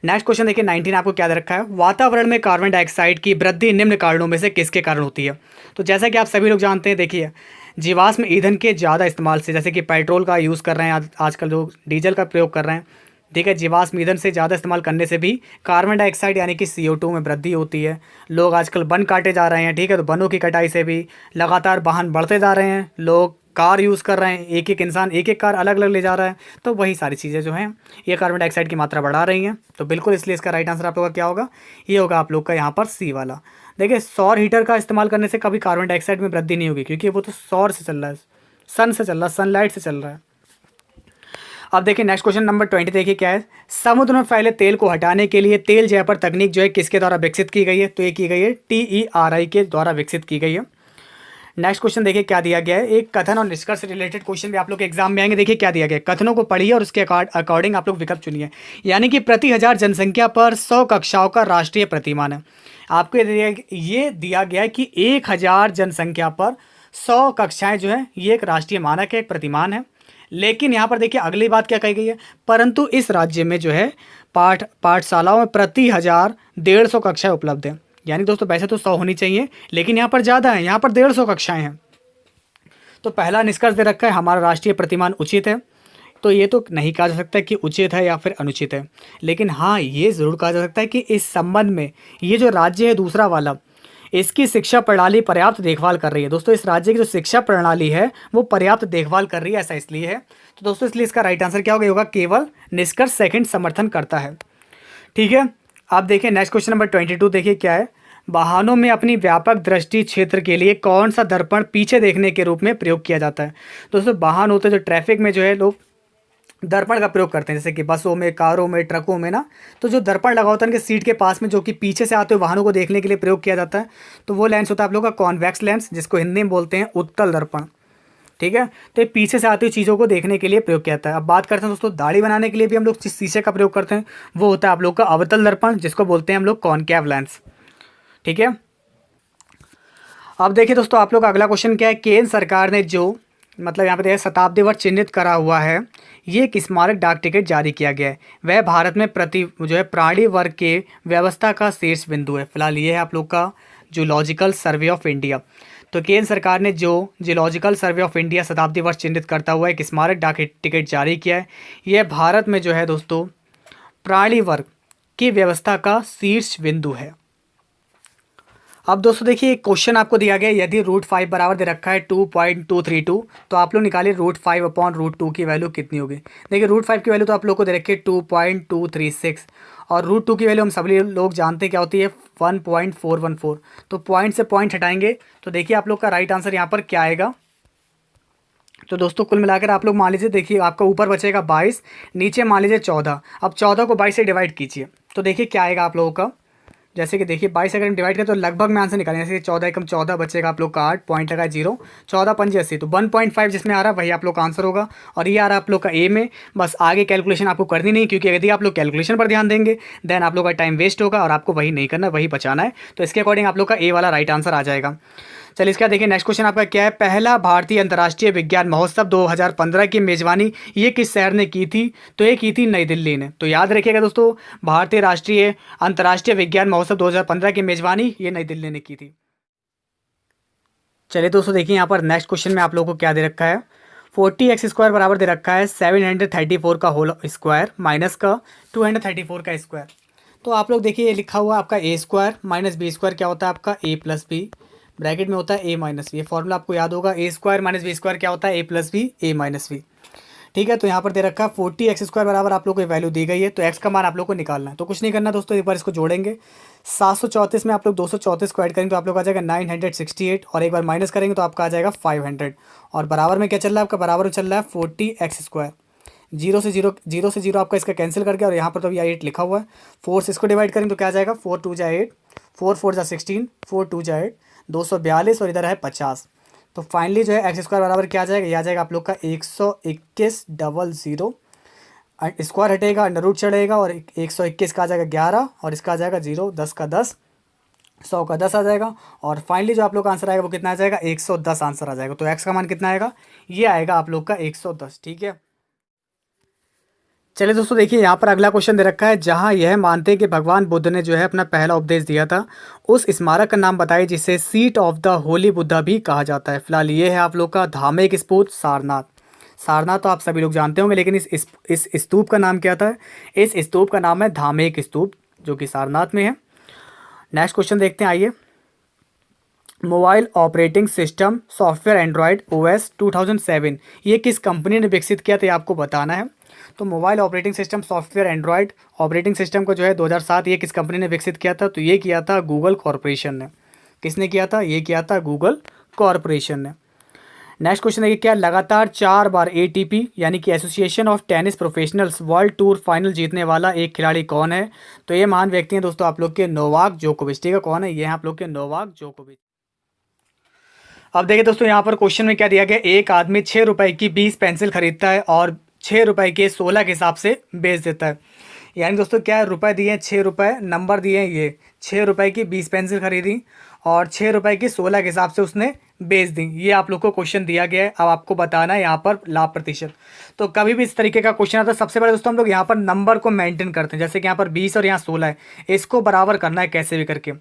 नेक्स्ट क्वेश्चन देखिए 19 आपको क्या दे रखा है, वातावरण में कार्बन डाइऑक्साइड की वृद्धि निम्न कारणों में से किसके कारण होती है। तो जैसा कि आप सभी लोग जानते हैं, देखिए जीवाश्म ईंधन के ज़्यादा इस्तेमाल से, जैसे कि पेट्रोल का यूज़ कर रहे हैं आजकल लोग, डीजल का प्रयोग कर रहे हैं, ठीक है, जीवाश्म ईंधन से ज़्यादा इस्तेमाल करने से भी कार्बन डाइऑक्साइड यानी कि CO2 में वृद्धि होती है। लोग आजकल वन काटे जा रहे हैं, ठीक है, तो वनों की कटाई से भी लगातार वाहन बढ़ते जा रहे हैं, लोग कार यूज़ कर रहे हैं, एक एक इंसान एक एक कार अलग अलग ले जा रहा है, तो वही सारी चीज़ें जो हैं ये कार्बन डाइऑक्साइड की मात्रा बढ़ा रही हैं। तो बिल्कुल इसलिए इसका राइट आंसर आप लोग का क्या होगा, ये होगा आप लोग का यहाँ पर सी वाला। देखिए सौर हीटर का इस्तेमाल करने से कभी कार्बन डाइऑक्साइड में वृद्धि नहीं होगी, क्योंकि वो तो सौर से चल रहा है, सन से चल रहा है, सनलाइट से चल रहा है। अब देखिए नेक्स्ट क्वेश्चन नंबर 20 देखिए क्या है, समुद्र में फैले तेल को हटाने के लिए तेल जयपर तकनीक जो है किसके द्वारा विकसित की गई है। तो ये की गई है TERI के द्वारा विकसित की गई है। नेक्स्ट क्वेश्चन देखिए क्या दिया गया है, एक कथन और निष्कर्ष से रिलेटेड क्वेश्चन भी आप लोग के एग्जाम में आएंगे। देखिए क्या दिया गया है, कथनों को पढ़िए और उसके अकॉर्डिंग आप लोग विकल्प चुनिए। यानी कि प्रति 1000 जनसंख्या पर 100 कक्षाओं का राष्ट्रीय प्रतिमान है। आपको ये दिया गया है कि 1000 जनसंख्या पर 100 कक्षाएं जो है ये एक राष्ट्रीय मानक है, एक प्रतिमान है। लेकिन यहाँ पर देखिए अगली बात क्या कही गई है, परंतु इस राज्य में जो है पाठशालाओं में प्रति 1000 150 कक्षाएं उपलब्ध हैं। यानी दोस्तों वैसे तो 100 होनी चाहिए, लेकिन यहाँ पर ज़्यादा है, यहाँ पर 150 कक्षाएं हैं। तो पहला निष्कर्ष दे रखा है हमारा राष्ट्रीय प्रतिमान उचित है। तो ये तो नहीं कहा जा सकता कि उचित है या फिर अनुचित है, लेकिन हाँ ये ज़रूर कहा जा सकता है कि इस संबंध में ये जो राज्य है दूसरा वाला, इसकी शिक्षा प्रणाली पर्याप्त देखभाल कर रही है। दोस्तों इस राज्य की जो शिक्षा प्रणाली है वो पर्याप्त देखभाल कर रही है, ऐसा इसलिए है। तो दोस्तों इसलिए इसका राइट आंसर क्या होगा, केवल निष्कर्ष सेकंड समर्थन करता है। ठीक है, आप देखिए नेक्स्ट क्वेश्चन नंबर 22 देखिए क्या है, वाहनों में अपनी व्यापक दृष्टि क्षेत्र के लिए कौन सा दर्पण पीछे देखने के रूप में प्रयोग किया जाता है। दोस्तों वाहन होते हैं जो ट्रैफिक में जो है लोग दर्पण का प्रयोग करते हैं, जैसे कि बसों में, कारों में, ट्रकों में ना, तो जो दर्पण लगा होता है उनके सीट के पास में, जो कि पीछे से आते हुए वाहनों को देखने के लिए प्रयोग किया जाता है, तो वो लेंस होता है आप लोग का कॉन्वेक्स लेंस, जिसको हिंदी में बोलते हैं उत्तल दर्पण। ठीक है, तो ये पीछे से आती हुई चीज़ों को देखने के लिए प्रयोग किया जाता है। अब बात करते हैं दोस्तों दाढ़ी बनाने के लिए भी हम लोग जिस शीशे का प्रयोग करते हैं वो होता है आप लोग का अवतल दर्पण, जिसको बोलते हैं हम लोग कॉनकेव लेंस। ठीक है, अब देखिए दोस्तों आप लोग का अगला क्वेश्चन क्या है, केंद्र सरकार ने जो मतलब यहाँ पे देखिए शताब्दी वर्ष चिन्हित करा हुआ है, ये एक स्मारक डाक टिकट जारी किया गया है, वह भारत में प्रति जो है प्राणी वर्ग के व्यवस्था का शीर्ष बिंदु है। फिलहाल ये है आप लोग का जूलॉजिकल सर्वे ऑफ इंडिया। तो केंद्र सरकार ने जो जूलॉजिकल सर्वे ऑफ इंडिया शताब्दी वर्ष चिन्हित करता हुआ एक स्मारक डाक टिकट जारी किया है, यह भारत में जो है दोस्तों प्राणी वर्ग की व्यवस्था का शीर्ष बिंदु है। अब दोस्तों देखिए क्वेश्चन आपको दिया गया है, यदि √5 बराबर दे रखा है 2.232, तो आप लोग निकालिए √5/√2 की वैल्यू कितनी होगी। देखिए √5 की वैल्यू तो आप लोग को दे रखी है 2.236, और √2 की वैल्यू हम सभी लोग जानते हैं क्या होती है 1.414। तो पॉइंट से पॉइंट हटाएंगे तो देखिए आप लोग का राइट आंसर यहाँ पर क्या आएगा। तो दोस्तों कुल मिलाकर आप लोग मान लीजिए, देखिए आपका ऊपर बचेगा 22, नीचे मान लीजिए 14। अब 14 को 22 से डिवाइड कीजिए तो देखिए क्या आएगा आप लोगों का। जैसे कि देखिए 22 अगर हम डिवाइड करें तो लगभग में आंसर निकालेंगे। जैसे 14 एकम 14 बचेगा आप लोग का 8, पॉइंट लगा 0, 14 पंजे 80, तो 1.5 जिसमें आ रहा है वही आप लोग का आंसर होगा। और ये आ रहा है आप लोग का ए में। बस आगे कैलकुलेशन आपको करनी नहीं, क्योंकि यदि आप लोग कैलकुलेशन पर ध्यान देंगे देन आप लोग का टाइम वेस्ट होगा और आपको वही नहीं करना, वही बचाना है। तो इसके अकॉर्डिंग आप लोग का ए वाला राइट आंसर आ जाएगा। चलिए इसका देखिए नेक्स्ट क्वेश्चन आपका क्या है। पहला भारतीय अंतर्राष्ट्रीय विज्ञान महोत्सव 2015 की मेजबानी ये किस शहर ने की थी। तो ये की थी नई दिल्ली ने। तो याद रखिएगा दोस्तों, भारतीय राष्ट्रीय अंतर्राष्ट्रीय विज्ञान महोत्सव 2015 की मेजबानी ये नई दिल्ली ने की थी। चलिए दोस्तों देखिए यहाँ पर नेक्स्ट क्वेश्चन में आप लोगों को क्या दे रखा है। 40x² बराबर दे रखा है 734 का होल स्क्वायर माइनस का 234 का स्क्वायर। तो आप लोग देखिए ये लिखा हुआ आपका a² माइनस b² क्या होता है आपका a+b, ब्रैकेट में होता है a-, ये फॉर्मूला आपको याद होगा। a² माइनस b² क्या होता है a+b a-b। ठीक है, तो यहाँ पर दे रखा है 40x² बराबर आप लोग को वैल्यू दी गई है, तो x का मान आप लोग को निकालना है। तो कुछ नहीं करना दोस्तों, एक बार इसको जोड़ेंगे। 734 में आप लोग 234 को ऐड करेंगे तो आप लोग आ जाएगा 968, और एक बार माइनस करेंगे तो आपका आ जाएगा 500। और बराबर में क्या चल रहा है आपका, बराबर में चल रहा है 40x²। जीरो से जीरो आपका इसका कैंसिल करके, और यहाँ पर तो अभी 8 लिखा हुआ है। 4 से इसको डिवाइड करेंगे तो क्या आ जाएगा 4 2 जा 8, 4 4 जा 16, 4 2 जा 8, 242, और इधर है 50। तो फाइनली जो है x² बराबर क्या आ जाएगा, ये आ जाएगा आप लोग का 121,000। स्क्वायर हटेगा, अंडर रूट चढ़ेगा, और 121 का आ जाएगा 11, और इसका आ जाएगा 0, 10 का 10, 100 का 10 आ जाएगा। और फाइनली जो आप लोग का आंसर आएगा वो कितना आ जाएगा 110 आंसर आ जाएगा। तो x का मान कितना आएगा, ये आएगा आप लोग का 110। ठीक है, चलिए दोस्तों देखिए यहाँ पर अगला क्वेश्चन दे रखा है। जहाँ यह मानते हैं कि भगवान बुद्ध ने जो है अपना पहला उपदेश दिया था, उस स्मारक का नाम बताइए जिसे seat of the Holi Buddha भी कहा जाता है। फिलहाल ये है आप लोग का धार्मिक स्पूत सारनाथ। सारनाथ तो आप सभी लोग जानते होंगे, लेकिन इस स्तूप का नाम क्या था। इस स्तूप का नाम है धार्मिक स्तूप, जो कि सारनाथ में है। नेक्स्ट क्वेश्चन देखते हैं, आइए। Mobile operating system software Android OS 2007 ये किस कंपनी ने विकसित किया था, ये आपको बताना है। तो mobile operating system software Android operating system को जो है 2007 ये किस कंपनी ने विकसित किया था। तो ये किया था गूगल कॉरपोरेशन ने। किसने किया था, ये किया था गूगल कॉरपोरेशन ने। नेक्स्ट क्वेश्चन देखिए, क्या लगातार 4 बार ATP यानी कि association of tennis professionals world tour final जीतने वाला एक खिलाड़ी कौन है। तो ये महान व्यक्ति हैं दोस्तों आप लोग के नोवाक जोकोविच। ठीक है, कौन है, ये हैं आप लोग के नोवाक जोकोविच। अब देखिए दोस्तों यहाँ पर क्वेश्चन में क्या दिया गया। एक आदमी 6 रुपए की 20 पेंसिल खरीदता है और 6 रुपए के 16 के हिसाब से बेच देता है। यानी दोस्तों क्या रुपए दिए 6 रुपए, नंबर दिए ये 6 रुपए की 20 पेंसिल खरीदी और 6 रुपए की 16 के हिसाब से उसने बेच दी। ये आप लोग को क्वेश्चन दिया गया है। अब आपको बताना है यहाँ पर लाभ प्रतिशत। तो कभी भी इस तरीके का क्वेश्चन आता है, सबसे पहले दोस्तों हम लोग यहाँ पर नंबर को मेंटेन करते हैं। जैसे कि यहाँ पर 20 और यहाँ 16 है, इसको बराबर करना है कैसे भी करके।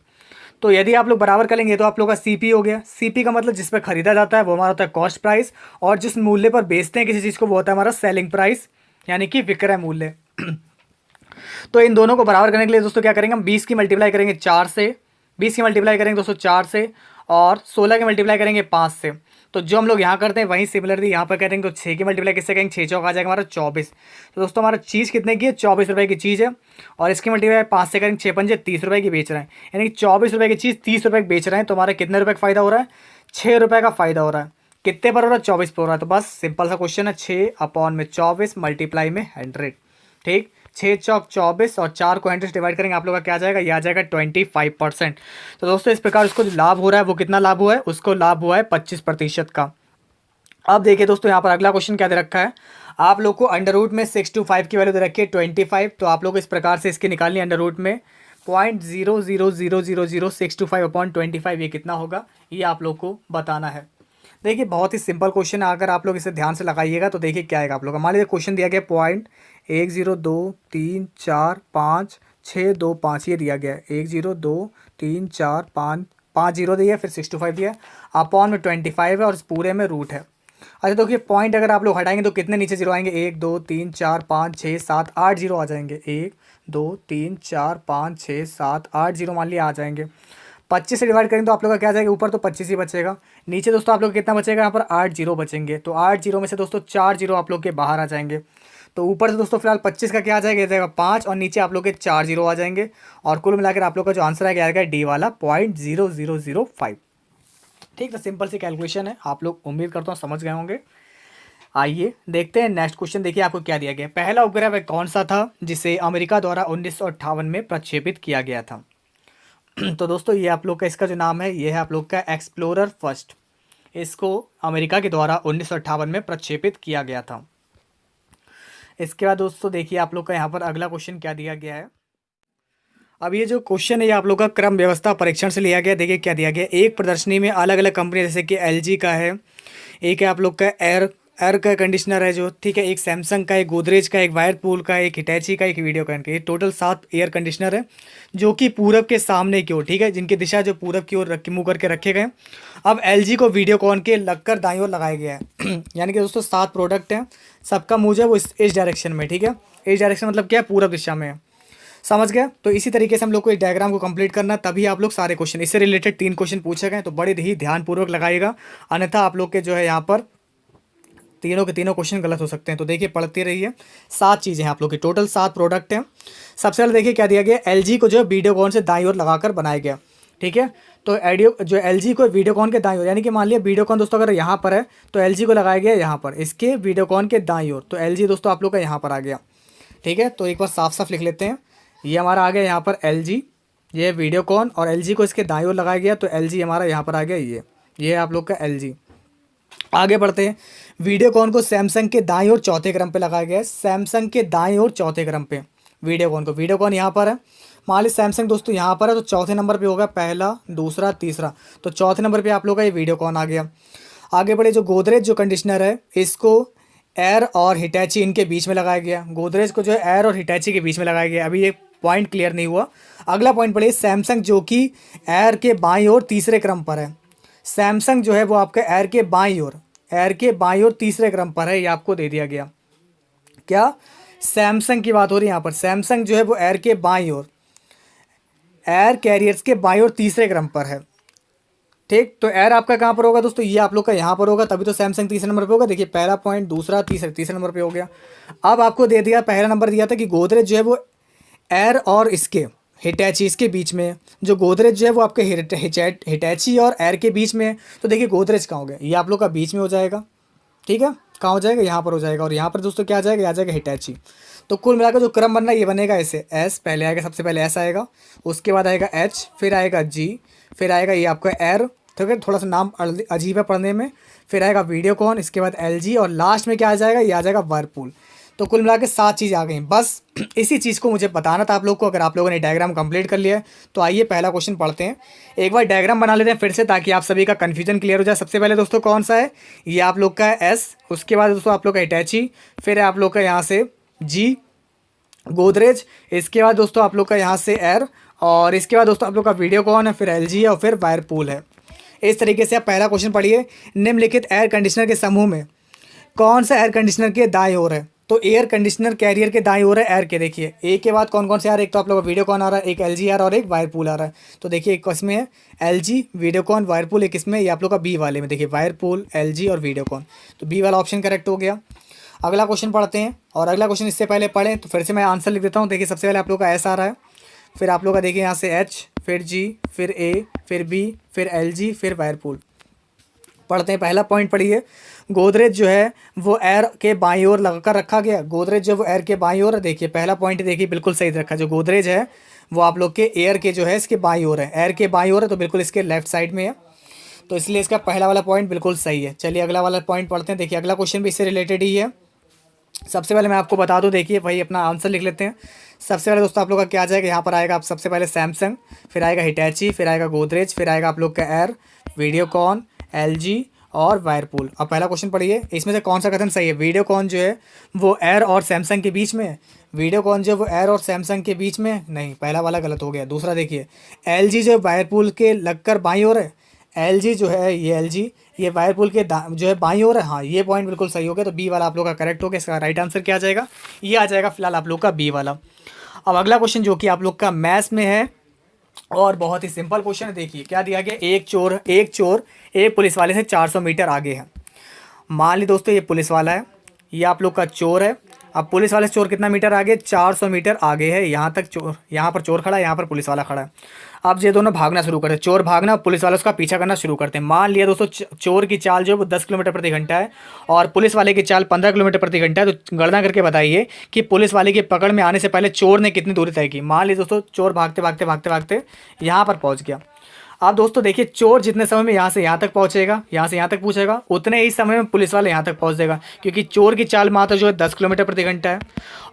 तो यदि आप लोग बराबर करेंगे तो आप लोग का CP हो गया। CP का मतलब जिस पर खरीदा जाता है वो हमारा होता है कॉस्ट प्राइस, और जिस मूल्य पर बेचते हैं किसी चीज़ को वो होता है हमारा सेलिंग प्राइस, यानी कि विक्रय मूल्य। तो इन दोनों को बराबर करने के लिए दोस्तों क्या करेंगे, हम 20 की मल्टीप्लाई करेंगे 4 से, 20 की मल्टीप्लाई करेंगे दोस्तों 4 से, और 16 की मल्टीप्लाई करेंगे 5 से। तो जो हम लोग यहाँ करते हैं वहीं सिमिलरली यहाँ पर करेंगे। तो 6 की मल्टीप्लाई किससे करेंगे, 6 चौक आ जाएगा हमारा 24। तो दोस्तों हमारा चीज़ कितने की है, 24 रुपये की चीज़ है, और इसकी मल्टीप्लाई 5 से करेंगे, 6 पंजे 30 रुपये की बेच रहे हैं। यानी कि 24 रुपये की चीज़ 30 रुपये की बेच रहे हैं। तो हमारा कितने रुपये का फ़ायदा हो रहा है, 6 रुपये का फ़ायदा हो रहा है। कितने पर हो रहा है, 24 पर हो रहा है। तो बस सिंपल सा क्वेश्चन है, 6/24 मल्टीप्लाई में 100। ठीक, 6 चौक 24 और 4 को 100 से डिवाइड करेंगे, आप लोग का क्या आ जाएगा, ये आ जाएगा 25%। तो दोस्तों इस प्रकार उसको जो लाभ हो रहा है वो कितना लाभ हुआ है, उसको लाभ हुआ है 25% का। अब देखिए दोस्तों यहाँ पर अगला क्वेश्चन क्या दे रखा है। आप लोग को अंडर रूट में 6 to 5 की वैल्यू दे रखी है 25। तो आप लोग इस प्रकार से इसकी निकालनी है अंडर रूट में 0.00000 to 5/25 ये कितना होगा, ये आप लोग को बताना है। देखिए बहुत ही सिंपल क्वेश्चन है, अगर आप लोग इसे ध्यान से लगाइएगा तो देखिए क्या आएगा आप लोग का। मान लीजिए क्वेश्चन दिया गया 0.102345625 ये दिया गया है। 1023455 0 दिया, फिर 6 to 5 दिया, अपॉन में 25 है और इस पूरे में रूट है। अच्छा तो ये पॉइंट अगर आप लोग हटाएंगे तो कितने नीचे जीरो आएंगे, 1 2 3 4 5 6 7 8 जीरो आ जाएंगे। 1 2 3 4 5 6 7 8 जीरो मान लिया आ जाएंगे। 25 से डिवाइड करेंगे तो आप लोग का क्या जाएगा, ऊपर तो 25 ही बचेगा, नीचे दोस्तों आप लोग कितना बचेगा, यहाँ पर 8 जीरो बचेंगे। तो 8 जीरो में से दोस्तों 4 जीरो आप लोग के बाहर आ जाएंगे। तो ऊपर से दोस्तों फिलहाल 25 का क्या आ जाएगा, ये जाएगा 5 और नीचे आप लोग के 4 जीरो आ जाएंगे। और कुल मिलाकर आप लोग का जो आंसर आएगा डी वाला 0.0005। ठीक, तो सिंपल सी कैलकुलेशन है, आप लोग उम्मीद करता हूँ समझ गए होंगे। आइए देखते हैं नेक्स्ट क्वेश्चन। देखिए आपको क्या दिया गया। पहला उपग्रह वह कौन सा था जिसे अमेरिका द्वारा 1958 में प्रक्षेपित किया गया था। तो दोस्तों ये आप लोग का इसका जो नाम है ये है आप लोग का एक्सप्लोरर फर्स्ट। इसको अमेरिका के द्वारा 1958 में प्रक्षेपित किया गया था। इसके बाद दोस्तों देखिए आप लोग का यहाँ पर अगला क्वेश्चन क्या दिया गया है। अब ये जो क्वेश्चन है ये आप लोग का क्रम व्यवस्था परीक्षण से लिया गया। देखिए क्या दिया गया, एक प्रदर्शनी में अलग अलग कंपनी जैसे कि एलजी का है, एक है आप लोग का एयर एयर का कंडीशनर है जो, ठीक है, एक सैमसंग का, एक गोदरेज का, एक वायरपूल का, एक हिटैची का, एक वीडियोकॉन का। ये टोटल 7 एयर कंडीशनर है जो कि पूरब के सामने की ओर, ठीक है, जिनकी दिशा जो पूरब की ओर मुँह करके रखे गए। अब एलजी को वीडियोकॉन के लगकर दाईं ओर लगाया गया है। यानी कि दोस्तों 7 प्रोडक्ट हैं, सबका मुँह जो है वो इस डायरेक्शन में, ठीक है, इस डायरेक्शन मतलब क्या है, पूरब दिशा में है। समझ गया। तो इसी तरीके से हम लोग को इस डायग्राम को कंप्लीट करना, तभी आप लोग सारे क्वेश्चन इससे रिलेटेड 3 क्वेश्चन पूछे गए, तो बड़े ही ध्यानपूर्वक लगाइएगा, अन्यथा आप लोग के जो है यहाँ पर तीनों के तीनों क्वेश्चन गलत हो सकते हैं। तो देखिए पढ़ते रहिए। 7 चीज़ें हैं आप लोग की, टोटल 7 प्रोडक्ट हैं। सबसे पहले देखिए क्या दिया गया, एलजी को जो है वीडियोकॉन से दाईं ओर लगाकर बनाया गया, ठीक है। तो एडियो जो एलजी को वीडियोकॉन के दाईं ओर, यानी कि मान लिया वीडियोकॉन दोस्तों अगर यहाँ पर है तो एलजी को लगाया गया यहाँ पर, इसके वीडियोकॉन के दाईं ओर। तो एलजी दोस्तों आप लोग का यहाँ पर आ गया, ठीक है। तो एक बार साफ साफ लिख लेते हैं, ये हमारा आ गया यहाँ पर एलजी, ये वीडियोकॉन, और एलजी को इसके दाईं ओर लगाया गया तो एलजी हमारा यहाँ पर आ गया, ये है आप लोग का एलजी। आगे बढ़ते हैं, वीडियोकॉन को सैमसंग के दाईं ओर चौथे क्रम पे लगाया गया है, सैमसंग के दाईं ओर चौथे क्रम पे वीडियोकॉन को, वीडियोकॉन यहाँ पर है, मान ली सैमसंग दोस्तों यहाँ पर है तो चौथे नंबर पे होगा, पहला दूसरा तीसरा, तो चौथे नंबर पे आप लोग का ये वीडियोकॉन आ गया। आगे बढ़े, जो गोदरेज जो कंडीशनर है इसको एयर और हिटैची इनके बीच में लगाया गया, गोदरेज को जो है एयर और हिटैची के बीच में लगाया गया। अभी ये पॉइंट क्लियर नहीं हुआ। अगला पॉइंट पढ़िए, सैमसंग जो कि एयर के बाईं ओर तीसरे क्रम पर है, सैमसंग जो है वो आपके एयर के बाईं ओर तीसरे क्रम पर है, ये आपको दे दिया गया। क्या, सैमसंग की बात हो रही है यहाँ पर, सैमसंग जो है वो एयर के बाईं ओर, एयर कैरियर्स के बाईं ओर तीसरे क्रम पर है, ठीक। तो एयर आपका कहाँ पर होगा दोस्तों, ये आप लोग का यहाँ पर होगा, तभी तो सैमसंग तीसरे नंबर पे होगा। देखिए पहला पॉइंट, दूसरा, तीसरे नंबर पे हो गया। अब आपको दे दिया, पहला नंबर दिया था कि गोदरेज जो है वो एयर और इसके हिटैची इसके बीच में, जो गोदरेज जो है वो आपके हिटैची और एयर के बीच में है। तो देखिए गोदरेज कहाँ हो गया, ये आप लोग का बीच में हो जाएगा, ठीक है, कहाँ हो जाएगा, यहाँ पर हो जाएगा। और यहाँ पर दोस्तों क्या आ जाएगा, आ जाएगा हिटैची। तो कुल मिलाकर जो क्रम बनना है ये बनेगा ऐसे, एस पहले आएगा, सबसे पहले एस आएगा, उसके बाद आएगा एच, फिर आएगा जी, फिर आएगा ये आपका एयर, ठीक है, थोड़ा सा नाम अजीब है पढ़ने में, फिर आएगा वीडियोकॉन, इसके बाद एलजी, और लास्ट में क्या आ जाएगा, ये आ जाएगा वर्लपूल। तो कुल मिला के 7 चीज़ आ गई। बस इसी चीज़ को मुझे बताना था आप लोग को। अगर आप लोगों ने डायग्राम कंप्लीट कर लिया है तो आइए पहला क्वेश्चन पढ़ते हैं। एक बार डायग्राम बना लेते हैं फिर से, ताकि आप सभी का कन्फ्यूजन क्लियर हो जाए। सबसे पहले दोस्तों कौन सा है, ये आप लोग का है एस, उसके बाद दोस्तों आप लोग का हिटैची, फिर है आप लोग का यहाँ से जी गोदरेज, इसके बाद दोस्तों आप लोग का यहाँ से एयर, और इसके बाद दोस्तों आप लोग का वीडियोकॉन है, फिर एलजी है, और फिर वायरपूल है। इस तरीके से आप पहला क्वेश्चन पढ़िए, निम्नलिखित एयर कंडीशनर के समूह में कौन सा एयर कंडीशनर के दाएं ओर है। तो एयर कंडीशनर कैरियर के दाएं ओर है एयर के। देखिए ए के बाद कौन कौन से आ रहे हैं, एक तो आप लोग का वीडियोकॉन आ रहा है, एक एलजी आ रहा है, और एक वायरपूल आ रहा है। तो देखिए एक किसमें है, एलजी, वीडियोकॉन, वायरपूल, एक किसमें, ये आप लोग का बी वाले में। देखिए वायरपूल, एलजी और वीडियोकॉन, तो बी वाला ऑप्शन करेक्ट हो गया। अगला क्वेश्चन पढ़ते हैं, और अगला क्वेश्चन इससे पहले पढ़ें तो फिर से मैं आंसर लिख देता हूँ। देखिए सबसे पहले आप लोग का एस आ रहा है, फिर आप लोग का देखिए यहाँ से एच, फिर जी, फिर ए, फिर बी, फिर एलजी, फिर वायरपूल। पढ़ते हैं, पहला पॉइंट पढ़िए, गोदरेज जो है वो एयर के बाईं ओर लगाकर रखा गया, गोदरेज जो वो एयर के बाईं ओर है। देखिए पहला पॉइंट देखिए बिल्कुल सही रखा, जो गोदरेज है वो आप लोग के एयर के जो है इसके बाईं ओर है, एयर के बाईं ओर है, तो बिल्कुल इसके लेफ्ट साइड में है, तो इसलिए इसका पहला वाला पॉइंट बिल्कुल सही है। चलिए अगला वाला पॉइंट पढ़ते हैं। देखिए अगला क्वेश्चन भी इससे रिलेटेड ही है। सबसे पहले मैं आपको बता दूं, देखिए भाई अपना आंसर लिख लेते हैं। सबसे पहले दोस्तों आप लोग का क्या आ जाएगा, यहाँ पर आएगा आप सबसे पहले सैमसंग, फिर आएगा हिटैची, फिर आएगा गोदरेज, फिर आएगा आप लोग का एयर, वीडियोकॉन, एलजी और वायरपूल। अब पहला क्वेश्चन पढ़िए, इसमें से कौन सा कथन सही है। वीडियोकॉन जो है वो एयर और सैमसंग के बीच में है, वीडियोकॉन जो है वो एयर और सैमसंग के बीच में नहीं, पहला वाला गलत हो गया। दूसरा देखिए एलजी जो है वायरपूल के लगकर बाईं ओर है, एलजी जो है ये एलजी ये वायरपूल के जो है बाईं ओर है। हाँ ये पॉइंट बिल्कुल सही हो गया, तो बी वाला आप लोग का करेक्ट हो गया। इसका राइट आंसर क्या आ जाएगा, ये आ जाएगा फिलहाल आप लोग का बी वाला। अब अगला क्वेश्चन जो कि आप लोग का मैथ्स में है, और बहुत ही सिंपल क्वेश्चन है, देखिए क्या दिया गया। एक चोर एक पुलिस वाले से 400 मीटर आगे है। मान ली दोस्तों ये पुलिस वाला है, ये आप लोग का चोर है। अब पुलिस वाले से चोर कितना मीटर आगे, 400 मीटर आगे है। यहाँ तक चोर, यहाँ पर चोर खड़ा है, यहाँ पर पुलिस वाला खड़ा है। अब ये दोनों भागना शुरू करते हैं, चोर भागना, पुलिस वाले उसका पीछा करना शुरू करते हैं। मान लिया दोस्तों चोर की चाल जो है वो 10 किलोमीटर प्रति घंटा है और पुलिस वाले की चाल 15 किलोमीटर प्रति घंटा है। तो गणना करके बताइए कि पुलिस वाले की पकड़ में आने से पहले चोर ने कितनी दूरी तय की। मान लीजिए दोस्तों चोर भागते भागते भागते भागते यहाँ पर पहुँच गया। अब दोस्तों देखिए, चोर जितने समय में यहाँ से यहाँ तक पहुँचेगा, यहाँ से यहाँ तक पूछेगा, उतने ही समय में पुलिस वाले यहाँ तक पहुँच देगा, क्योंकि चोर की चाल मात्र जो है 10 किलोमीटर प्रति घंटा है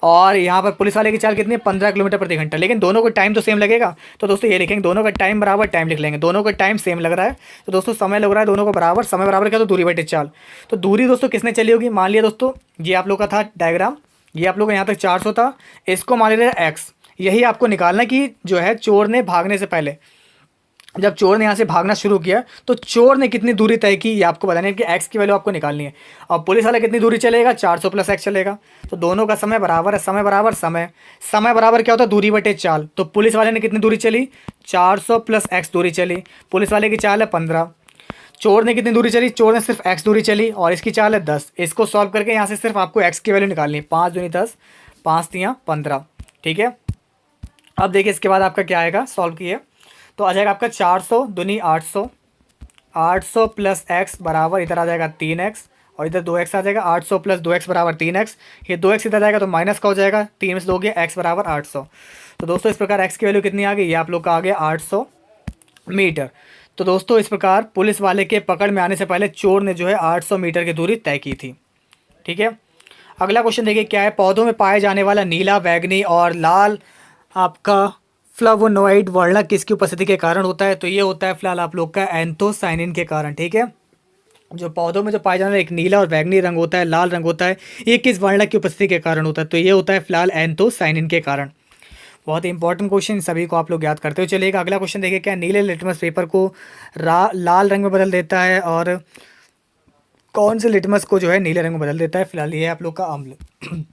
और यहाँ पर पुलिस वाले की चाल कितनी है, 15 किलोमीटर प्रति घंटा। लेकिन दोनों को टाइम तो सेम लगेगा। तो दोस्तों ये लिखेंगे, दोनों का टाइम बराबर, टाइम लिख लेंगे। दोनों का टाइम सेम लग रहा है तो दोस्तों समय लग रहा है दोनों को बराबर। समय बराबर क्या, तो दूरी बटे चाल। तो दूरी दोस्तों किसने चली होगी, मान लिया दोस्तों ये आप लोग का था डायग्राम, ये आप लोग का यहाँ तक 400 था, इसको मान लिया एक्स। यही आपको निकालना कि जो है चोर ने भागने से पहले, जब चोर ने यहाँ से भागना शुरू किया तो चोर ने कितनी दूरी तय की, ये आपको बताना है कि एक्स की वैल्यू आपको निकालनी है। और पुलिस वाला कितनी दूरी चलेगा, 400 प्लस एक्स चलेगा। तो दोनों का समय बराबर है, समय बराबर समय, समय बराबर क्या होता है, दूरी बटे चाल। तो पुलिस वाले ने कितनी दूरी चली, 400 प्लस एक्स दूरी चली। पुलिस वाले की चाल है 15, चोर ने कितनी दूरी चली, चोर ने सिर्फ एक्स दूरी चली और इसकी चाल है 10। इसको सॉल्व करके यहाँ से सिर्फ आपको एक्स की वैल्यू निकालनी है। 5 दूनी 10, 5 तियाँ 15, ठीक है। अब देखिए इसके बाद आपका क्या आएगा, सॉल्व किए तो आ जाएगा आपका 400 दूनी 800, 800 प्लस एक्स बराबर इधर आ जाएगा 3x और इधर 2x आ जाएगा। 800 प्लस 2x बराबर 3x, ये 2x इधर जाएगा तो माइनस का हो जाएगा, 3 में से 2 गया, x बराबर 800। तो दोस्तों इस प्रकार x की वैल्यू कितनी आ गई, ये आप लोग का आ गया 800 मीटर। तो दोस्तों इस प्रकार पुलिस वाले के पकड़ में आने से पहले चोर ने जो है 800 मीटर की दूरी तय की थी, ठीक है। अगला क्वेश्चन देखिए क्या है, पौधों में पाए जाने वाला नीला, बैंगनी और लाल आपका फ्लावोनोइड वर्णक किसकी उपस्थिति के कारण होता है। तो ये होता है फिलहाल आप लोग का एंथोसाइनिन के कारण, ठीक है। जो पौधों में जो पाया जाने वाला एक नीला और बैंगनी रंग होता है, लाल रंग होता है, ये किस वर्णक की उपस्थिति के कारण होता है। तो ये होता है फिलहाल एंथोसाइनिन के कारण। बहुत ही इंपॉर्टेंट क्वेश्चन, सभी को आप लोग याद करते हुए चलिएगा। अगला क्वेश्चन देखिए क्या, नीले लिटमस पेपर को लाल रंग में बदल देता है और कौन से लिटमस को जो है नीले रंग में बदल देता है। फिलहाल ये है आप लोग का अम्ल।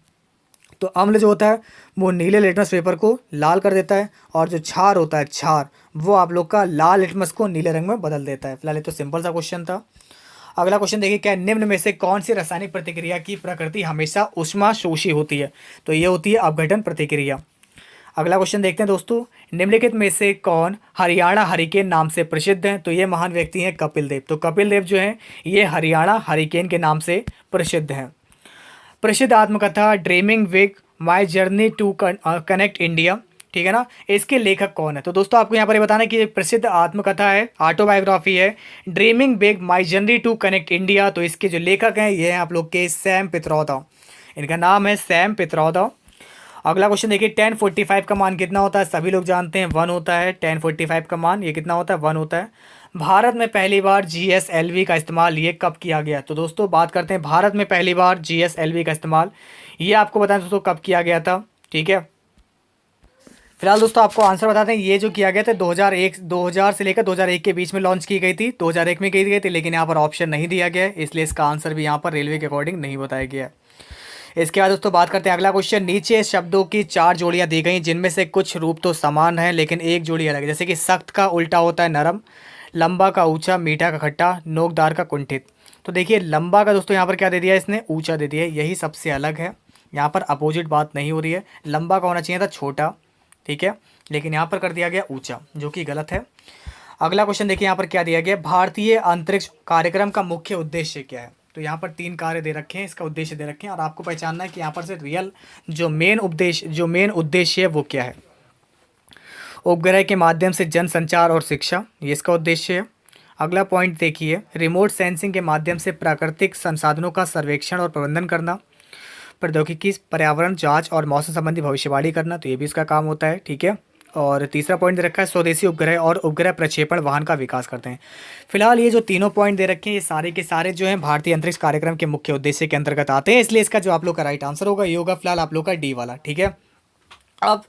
तो अम्ल जो होता है वो नीले लिटमस पेपर को लाल कर देता है और जो क्षार होता है, क्षार, वो आप लोग का लाल लिटमस को नीले रंग में बदल देता है। फिलहाल ये तो सिंपल सा क्वेश्चन था। अगला क्वेश्चन देखिए क्या, निम्न में से कौन सी रासायनिक प्रतिक्रिया की प्रकृति हमेशा ऊष्माशोषी होती है। तो ये होती है अपघटन प्रतिक्रिया। अगला क्वेश्चन देखते हैं दोस्तों, निम्नलिखित में से कौन हरियाणा हरिकेन नाम से प्रसिद्ध हैं। तो ये महान व्यक्ति हैं कपिल देव। तो कपिल देव जो हैं ये हरियाणा हरिकेन के नाम से प्रसिद्ध हैं। प्रसिद्ध आत्मकथा dreaming big my journey to connect India, ठीक है ना, इसके लेखक कौन है। तो दोस्तों आपको यहाँ पर ये बताना है कि एक प्रसिद्ध आत्मकथा है, ऑटोबायोग्राफी है, dreaming big my journey to connect India. तो इसके जो लेखक हैं ये हैं आप लोग के सैम पित्रोदा, इनका नाम है सैम पित्रोदा। अगला क्वेश्चन देखिए, 1045 का मान कितना होता है। सभी लोग जानते हैं 1 होता है। 1045 का मान ये कितना होता है, 1 होता है। भारत में पहली बार GSLV का इस्तेमाल ये कब किया गया। तो दोस्तों बात करते हैं भारत में पहली बार GSLV का इस्तेमाल, ये आपको बताएं दोस्तों कब किया गया था, ठीक है। फिलहाल दोस्तों आपको आंसर बताते हैं, ये जो किया गया था 2000 से लेकर 2001 के बीच में लॉन्च की गई थी। 2001 में की गई थी, लेकिन यहाँ पर ऑप्शन नहीं दिया गया है, इसलिए इसका आंसर भी यहाँ पर रेलवे के अकॉर्डिंग नहीं बताया गया है। इसके बाद दोस्तों बात करते हैं अगला क्वेश्चन, नीचे शब्दों की 4 जोड़ियां दी गई जिनमें से कुछ रूप तो समान है लेकिन एक जोड़ी अलग है। जैसे कि सख्त का उल्टा होता है नरम, लंबा का ऊंचा, मीठा का खट्टा, नोकदार का कुंठित। तो देखिए लंबा का दोस्तों यहाँ पर क्या दे दिया है इसने, ऊंचा दे दिया है, यही सबसे अलग है। यहाँ पर अपोजिट बात नहीं हो रही है, लंबा का होना चाहिए था छोटा, ठीक है, लेकिन यहाँ पर कर दिया गया ऊंचा, जो कि गलत है। अगला क्वेश्चन देखिए यहाँ पर क्या दिया गया, भारतीय अंतरिक्ष कार्यक्रम का मुख्य उद्देश्य क्या है। तो यहाँ पर 3 कार्य दे रखे हैं, इसका उद्देश्य दे रखे हैं और आपको पहचानना है कि यहाँ पर से रियल जो मेन उद्देश्य है वो क्या है। उपग्रह के माध्यम से जनसंचार और शिक्षा, ये इसका उद्देश्य है। अगला पॉइंट देखिए, रिमोट सेंसिंग के माध्यम से प्राकृतिक संसाधनों का सर्वेक्षण और प्रबंधन करना, प्रौद्योगिकी, पर्यावरण जांच और मौसम संबंधी भविष्यवाणी करना, तो ये भी इसका काम होता है, ठीक है। और तीसरा पॉइंट दे रखा है, स्वदेशी उपग्रह और उपग्रह प्रक्षेपण वाहन का विकास करते हैं। फिलहाल ये जो तीनों पॉइंट दे रखे हैं ये सारे के सारे जो हैं भारतीय अंतरिक्ष कार्यक्रम के मुख्य उद्देश्य के अंतर्गत आते हैं, इसलिए इसका जो आप लोग का राइट आंसर होगा ये होगा फिलहाल आप लोग का डी वाला, ठीक है। अब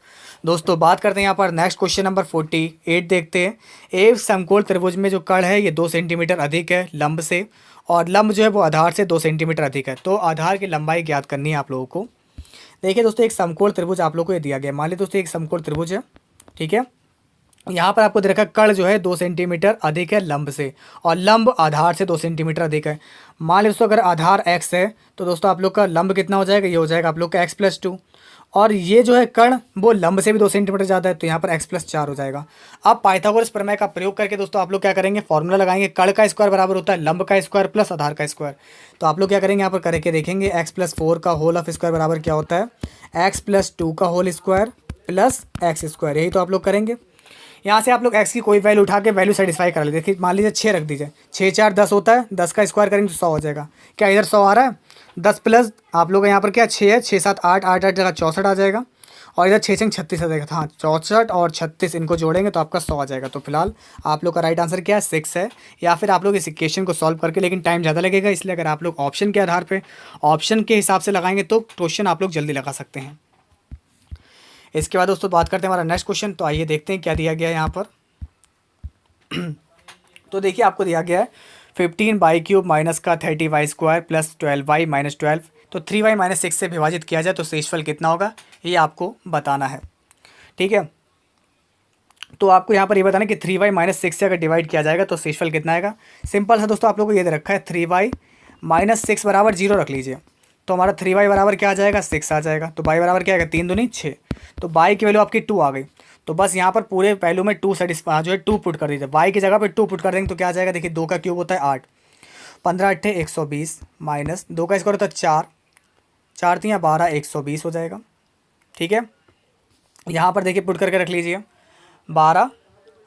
दोस्तों बात करते हैं यहाँ पर नेक्स्ट क्वेश्चन नंबर 48 देखते हैं। एक समकोण त्रिभुज में जो कर्ण है ये 2 सेंटीमीटर अधिक है लंब से, और लंब जो है वो आधार से 2 सेंटीमीटर अधिक है। तो आधार की लंबाई ज्ञात करनी है आप लोगों को। देखिए दोस्तों एक समकोण त्रिभुज आप लोग को ये दिया गया, मान लीजिए दोस्तों एक समकोण त्रिभुज है, ठीक है। यहाँ पर आपको दे रखा है कण जो है 2 सेंटीमीटर अधिक है लंब से, और लंब आधार से 2 सेंटीमीटर अधिक है। मान लीजिए दोस्तों अगर आधार x है तो दोस्तों आप लोग का लंब कितना हो जाएगा, ये हो जाएगा आप लोग का x+2, और ये जो है कण वो लंब से भी 2 सेंटीमीटर ज़्यादा है, तो यहाँ पर x+4 हो जाएगा। अब पाइथागोरस प्रमेय का प्रयोग करके दोस्तों आप लोग क्या करेंगे, फॉर्मूला लगाएंगे, कण का स्क्वायर बराबर होता है लंब का स्क्वायर प्लस आधार का स्क्वायर। तो आप लोग क्या करेंगे, यहाँ पर करके देखेंगे, x+4 का होल ऑफ स्क्वायर बराबर क्या होता है, x+2 का whole square plus x square. यही तो आप लोग करेंगे। यहाँ से आप लोग x की कोई वैल्यू उठा के वैल्यू सेटिस्फाई कर लेते। देखिए मान लीजिए 6 रख दीजिए, 6 4 10 होता है, 10 का स्क्वायर करेंगे तो 100 हो जाएगा। क्या इधर 100 आ रहा है, 10 प्लस आप लोग यहाँ पर क्या 6 है, 6 7 8 8 8 जगह 64 आ जाएगा, और इधर 6 36 आ जाएगा। हाँ 64 और 36 इनको जोड़ेंगे तो आपका 100 आ जाएगा। तो फिलहाल आप लोग का राइट आंसर क्या है, 6 है। या फिर आप लोग इस इक्वेशन को सॉल्व करके, लेकिन टाइम ज़्यादा लगेगा, इसलिए अगर आप लोग ऑप्शन के आधार पर ऑप्शन के हिसाब से लगाएंगे तो क्वेश्चन आप लोग जल्दी लगा सकते हैं। इसके बाद दोस्तों बात करते हैं हमारा नेक्स्ट क्वेश्चन। तो आइए देखते हैं क्या दिया गया है यहाँ पर। तो देखिए आपको दिया गया है 15y³ माइनस का 30y² प्लस 12y माइनस 12, तो 3y माइनस 6 से विभाजित किया जाए तो शेषफल कितना होगा, ये आपको बताना है। ठीक है, तो आपको यहाँ पर ये बताना है कि 3y माइनस 6 से अगर डिवाइड किया जाएगा तो शेषफल कितना आएगा। सिंपल सा दोस्तों आप लोगों को ये दे रखा है 3y माइनस 6 बराबर 0 रख लीजिए, तो हमारा 3y बराबर क्या आ जाएगा, 6 आ जाएगा। तो y बराबर क्या आएगा, 3 दूनी 6, तो y की वैल्यू आपकी 2 आ गई। तो बस यहाँ पर पूरे वैल्यू में 2 जो है 2 पुट कर दीजिए, y की जगह पर 2 पुट कर देंगे तो क्या आ जाएगा, देखिए 2 का क्यूब होता है 8, 15 8 120 माइनस 2 का स्क्वायर होता है 4, 4 3 12 120 हो जाएगा। ठीक है, यहाँ पर देखिए पुट करके रख लीजिए 12,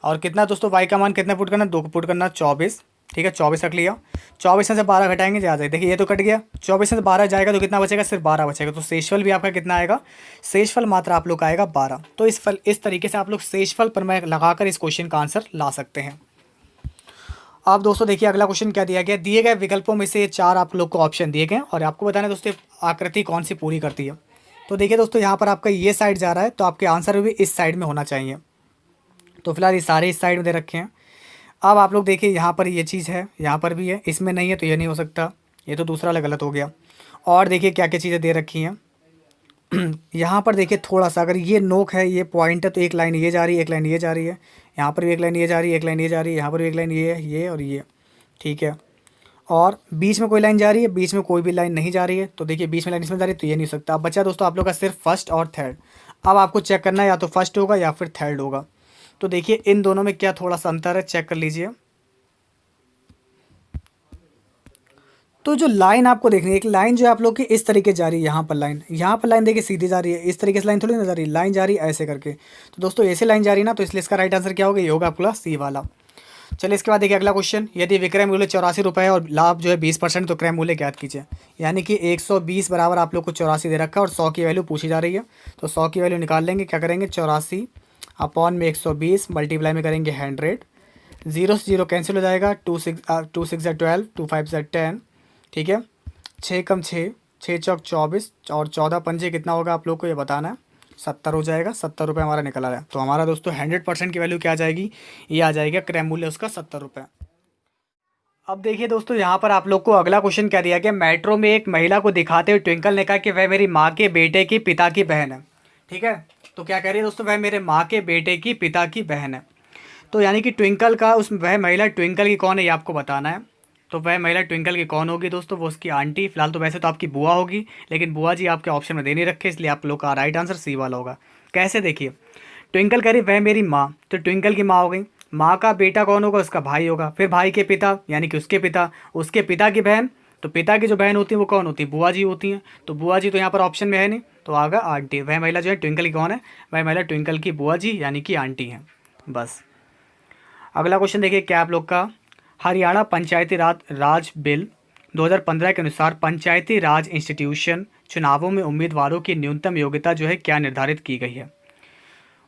और कितना दोस्तों y का मान कितना पुट करना, 2 पुट करना 24। ठीक है 24 रख लिया, 24 में से 12 घटाएंगे जा जाए, देखिए ये तो कट गया, 24 में से 12 जाएगा तो कितना बचेगा, सिर्फ 12 बचेगा। तो शेषफल भी आपका कितना आएगा, शेषफल मात्रा आप लोग का आएगा 12। तो इस तरीके से आप लोग शेषफल प्रमेय लगाकर इस क्वेश्चन का आंसर ला सकते हैं। अब दोस्तों देखिए अगला क्वेश्चन क्या दिया गया, दिए गए विकल्पों में से 4 आप लोग को ऑप्शन दिए गए और आपको बताना है दोस्तों आकृति कौन सी पूरी करती है। तो देखिए दोस्तों यहाँ पर आपका ये साइड जा रहा है, तो आपके आंसर भी इस साइड में होना चाहिए। तो फिलहाल ये सारे इस साइड में दे रखे हैं। अब आप लोग देखिए यहाँ पर ये चीज़ है, यहाँ पर भी है, इसमें नहीं है तो ये नहीं हो सकता, ये तो दूसरा वाला गलत हो गया। और देखिए क्या क्या चीज़ें दे रखी हैं। यहाँ पर देखिए थोड़ा सा, अगर ये नोक है, ये पॉइंट है, तो एक लाइन ये जा रही है, एक लाइन ये जा रही है, यहाँ पर भी एक लाइन ये जा रही है, एक लाइन ये जा रही है, यहाँ पर भी एक लाइन ये है, ये और ये। ठीक है, और बीच में कोई लाइन जा रही है, बीच में कोई भी लाइन नहीं जा रही है, तो देखिए बीच में लाइन इसमें जा रही है तो ये नहीं हो सकता। अब बचा दोस्तों आप लोग का सिर्फ फर्स्ट और थर्ड। अब आपको चेक करना है या तो फर्स्ट होगा या फिर थर्ड होगा। तो देखिए इन दोनों में क्या थोड़ा सा अंतर है, चेक कर लीजिए। तो जो लाइन आपको देखनी है, एक लाइन जो है आप लोग की इस तरीके जा रही है, यहाँ पर लाइन देखिए सीधी जा रही है, इस तरीके से लाइन थोड़ी ना जा रही है, लाइन जा रही है ऐसे करके। तो दोस्तों ऐसे लाइन जा रही है ना, तो इसलिए इसका राइट आंसर क्या होगा, ये होगा आपका सी वाला। चलिए इसके बाद देखिए अगला क्वेश्चन, यदि विक्रय मूल्य 84 रुपये है और लाभ जो है 20%, तो क्रय मूल्य ज्ञात कीजिए। यानी कि 120 बराबर आप लोग को 84 दे रखा है और 100 की वैल्यू पूछी जा रही है। तो 100 की वैल्यू निकाल लेंगे, क्या करेंगे 84 अपॉन में 120 मल्टीप्लाई में करेंगे 100, 0 से 0 कैंसिल हो जाएगा, 2 6 12, 2 5 10। ठीक है, 6 कम 6, 6 चौक 24 और 14 पंजे कितना होगा आप लोग को ये बताना है, 70 हो जाएगा। 70 रुपये हमारा निकल आ रहा है। तो हमारा दोस्तों 100% की वैल्यू क्या आ जाएगी, ये आ जाएगा क्रय मूल्य उसका 70 रुपये। अब देखिए दोस्तों यहाँ पर आप लोग को अगला क्वेश्चन क्या दिया गया, मेट्रो में एक महिला को दिखाते हुए ट्विंकल ने कहा कि वह मेरी माँ के बेटे की पिता की बहन है। ठीक है, तो क्या कह रही है दोस्तों, वह मेरे माँ के बेटे की पिता की बहन है। तो यानी कि ट्विंकल का वह महिला ट्विंकल की कौन है ये आपको बताना है। तो वह महिला ट्विंकल की कौन होगी दोस्तों, वो उसकी आंटी, फिलहाल तो वैसे तो आपकी बुआ होगी, लेकिन बुआ जी आपके ऑप्शन में दे नहीं रखे, इसलिए आप लोग का राइट आंसर सी वाला होगा। कैसे, देखिए ट्विंकल कह रही वह मेरी माँ, तो ट्विंकल की माँ हो गई, माँ का बेटा कौन होगा, उसका भाई होगा, फिर भाई के पिता यानी कि उसके पिता की बहन, तो पिता की जो बहन होती है वो कौन होती है, बुआ जी होती हैं। तो बुआ जी तो यहाँ पर ऑप्शन में है नहीं, तो आगा आंटी। वह महिला जो है ट्विंकल की कौन है, वह महिला ट्विंकल की बुआ जी यानी कि आंटी हैं। बस अगला क्वेश्चन देखिए क्या आप लोग का, हरियाणा पंचायती राज बिल 2015 के अनुसार पंचायती राज इंस्टीट्यूशन चुनावों में उम्मीदवारों की न्यूनतम योग्यता जो है क्या निर्धारित की गई है।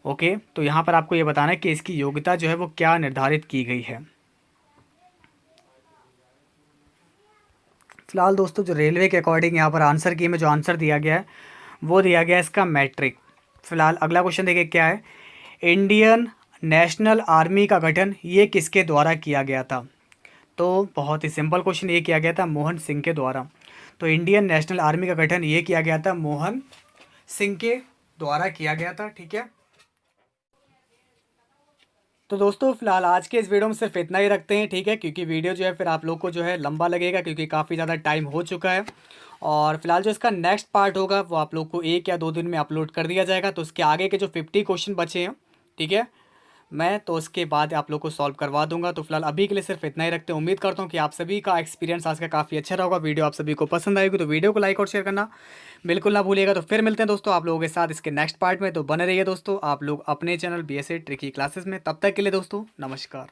ओके, तो यहाँ पर आपको ये बताना है कि इसकी योग्यता जो है वो क्या निर्धारित की गई है। फिलहाल दोस्तों जो रेलवे के अकॉर्डिंग यहाँ पर आंसर की में जो आंसर दिया गया है वो दिया गया है इसका मैट्रिक। फिलहाल अगला क्वेश्चन देखिए क्या है, इंडियन नेशनल आर्मी का गठन ये किसके द्वारा किया गया था। तो बहुत ही सिंपल क्वेश्चन, ये किया गया था मोहन सिंह के द्वारा। तो इंडियन नेशनल आर्मी का गठन ये किया गया था मोहन सिंह के द्वारा किया गया था। ठीक है, तो दोस्तों फिलहाल आज के इस वीडियो में सिर्फ इतना ही रखते हैं, ठीक है, क्योंकि वीडियो जो है फिर आप लोग को जो है लंबा लगेगा, क्योंकि काफ़ी ज़्यादा टाइम हो चुका है। और फिलहाल जो इसका नेक्स्ट पार्ट होगा वो आप लोग को 1 या 2 दिन में अपलोड कर दिया जाएगा। तो उसके आगे के जो 50 क्वेश्चन बचे हैं, ठीक है, मैं तो उसके बाद आप लोग को सॉल्व करवा दूंगा। तो फिलहाल अभी के लिए सिर्फ इतना ही रखते हैं। उम्मीद करता हूँ कि आप सभी का एक्सपीरियंस आज का काफ़ी अच्छा रहा होगा। वीडियो आप सभी को पसंद आएगी तो वीडियो को लाइक और शेयर करना बिल्कुल ना भूलिएगा। तो फिर मिलते हैं दोस्तों आप लोगों के साथ इसके नेक्स्ट पार्ट में। तो बने रहिए दोस्तों आप लोग अपने चैनल BSA ट्रिकी क्लासेस में। तब तक के लिए दोस्तों नमस्कार।